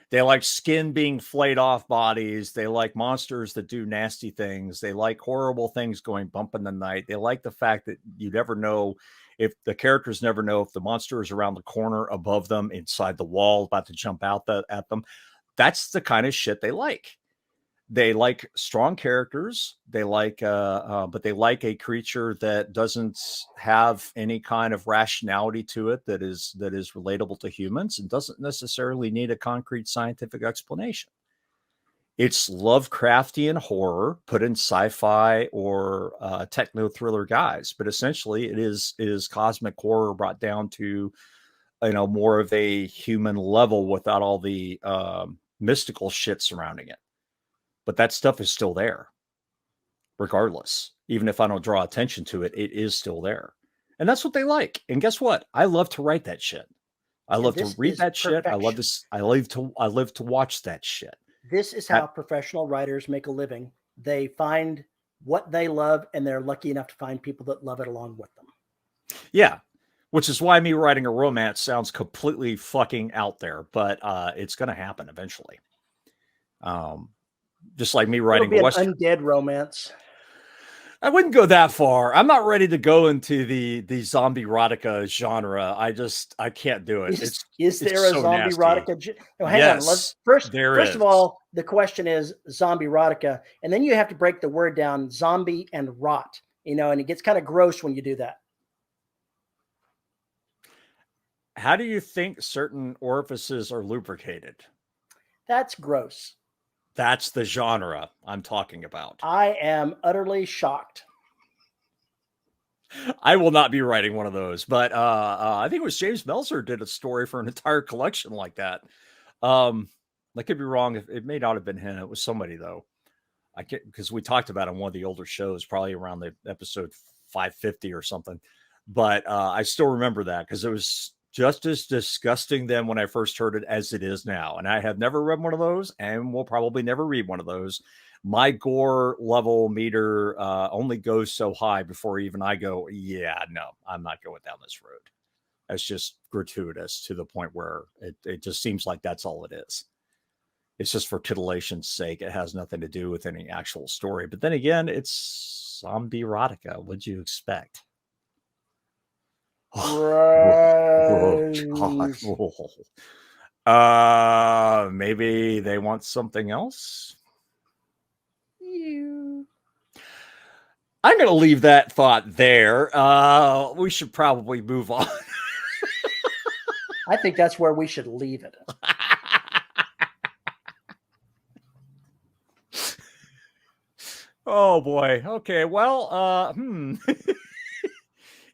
They like skin being flayed off bodies. They like monsters that do nasty things. They like horrible things going bump in the night. They like the fact that you never know if the characters never know if the monster is around the corner, above them, inside the wall, about to jump out at them. That's the kind of shit they like. They like strong characters. They like, but they like a creature that doesn't have any kind of rationality to it that is relatable to humans and doesn't necessarily need a concrete scientific explanation. It's Lovecraftian horror put in sci-fi or techno thriller guise, but essentially it is cosmic horror brought down to, you know, more of a human level without all the mystical shit surrounding it. But that stuff is still there, regardless. Even if I don't draw attention to it, it is still there. And that's what they like. And guess what? I love to write that shit. I love to read that shit. I love this. I live to watch that shit. This is how professional writers make a living. They find what they love, and they're lucky enough to find people that love it along with them. Yeah. Which is why me writing a romance sounds completely fucking out there, but it's going to happen eventually. Just like me writing a Western undead romance. I wouldn't go that far. I'm not ready to go into the zombie erotica genre. I can't do it. Is there a zombie erotica? No, hang on. Let's first of all, the question is zombie erotica, and then you have to break the word down: zombie and rot. And it gets kind of gross when you do that. How do you think certain orifices are lubricated? That's gross. That's the genre I'm talking about. I am utterly shocked. I will not be writing one of those, but I think it was James Meltzer did a story for an entire collection like that. I could be wrong. It may not have been him. It was somebody though. I can't, because we talked about it on one of the older shows, probably around the episode 550 or something. But I still remember that because it was just as disgusting then when I first heard it as it is now. And I have never read one of those and will probably never read one of those. My gore level meter only goes so high before even I go, yeah, no, I'm not going down this road. That's just gratuitous to the point where it just seems like that's all it is. It's just for titillation's sake. It has nothing to do with any actual story. But then again, it's zombie erotica. What'd you expect? Maybe they want something else. I'm going to leave that thought there. We should probably move on. I think that's where we should leave it. Oh boy. Okay. Well,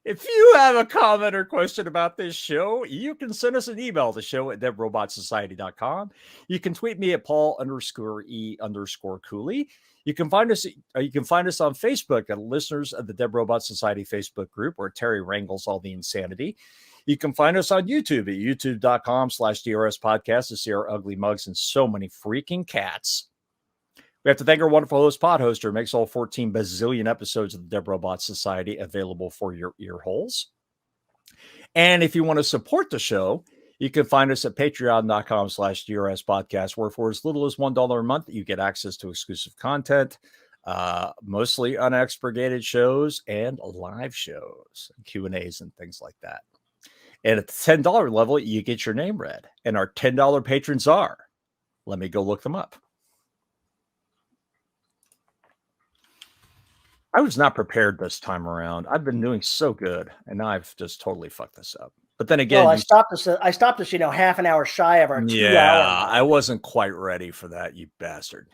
If you have a comment or question about this show, you can send us an email to show@deadrobotsociety.com. You can tweet me at Paul_E_Cooley. You can find us on Facebook at Listeners of the Dead Robot Society Facebook group, where Terry wrangles all the insanity. You can find us on YouTube at youtube.com/DRS podcast to see our ugly mugs and so many freaking cats. We have to thank our wonderful host, Podhoster, who makes all 14 bazillion episodes of the Dead Robot Society available for your ear holes. And if you want to support the show, you can find us at patreon.com/DRS podcast, where for as little as $1 a month, you get access to exclusive content, mostly unexpurgated shows and live shows, Q&As and things like that. And at the $10 level, you get your name read. And our $10 patrons are, let me go look them up. I was not prepared this time around. I've been doing so good, and now I've just totally fucked this up. But then again, I stopped us, half an hour shy of our 2 hour. I wasn't quite ready for that, you bastard.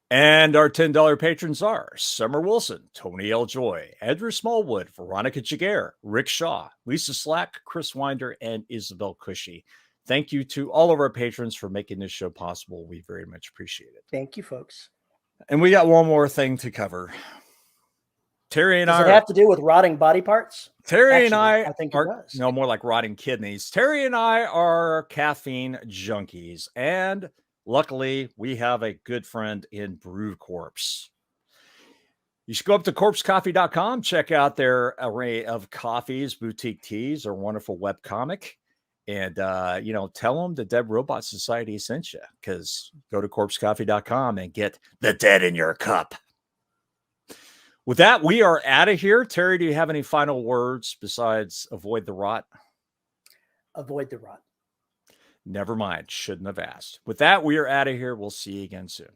And our $10 patrons are Summer Wilson, Tony L. Joy, Andrew Smallwood, Veronica Jaguar, Rick Shaw, Lisa Slack, Chris Winder, and Isabel Cushy. Thank you to all of our patrons for making this show possible. We very much appreciate it. Thank you, folks. And we got one more thing to cover. Terry and Does it have to do with rotting body parts? Terry and I think are, it does. No, more like rotting kidneys. Terry and I are caffeine junkies, and luckily we have a good friend in Brew Corpse. You should go up to corpsecoffee.com, check out their array of coffees, boutique teas, or wonderful webcomic, and tell them the Dead Robot Society sent you, because go to corpsecoffee.com and get the dead in your cup. With that, we are out of here. Terry, do you have any final words besides avoid the rot? Avoid the rot. Never mind. Shouldn't have asked. With that, we are out of here. We'll see you again soon.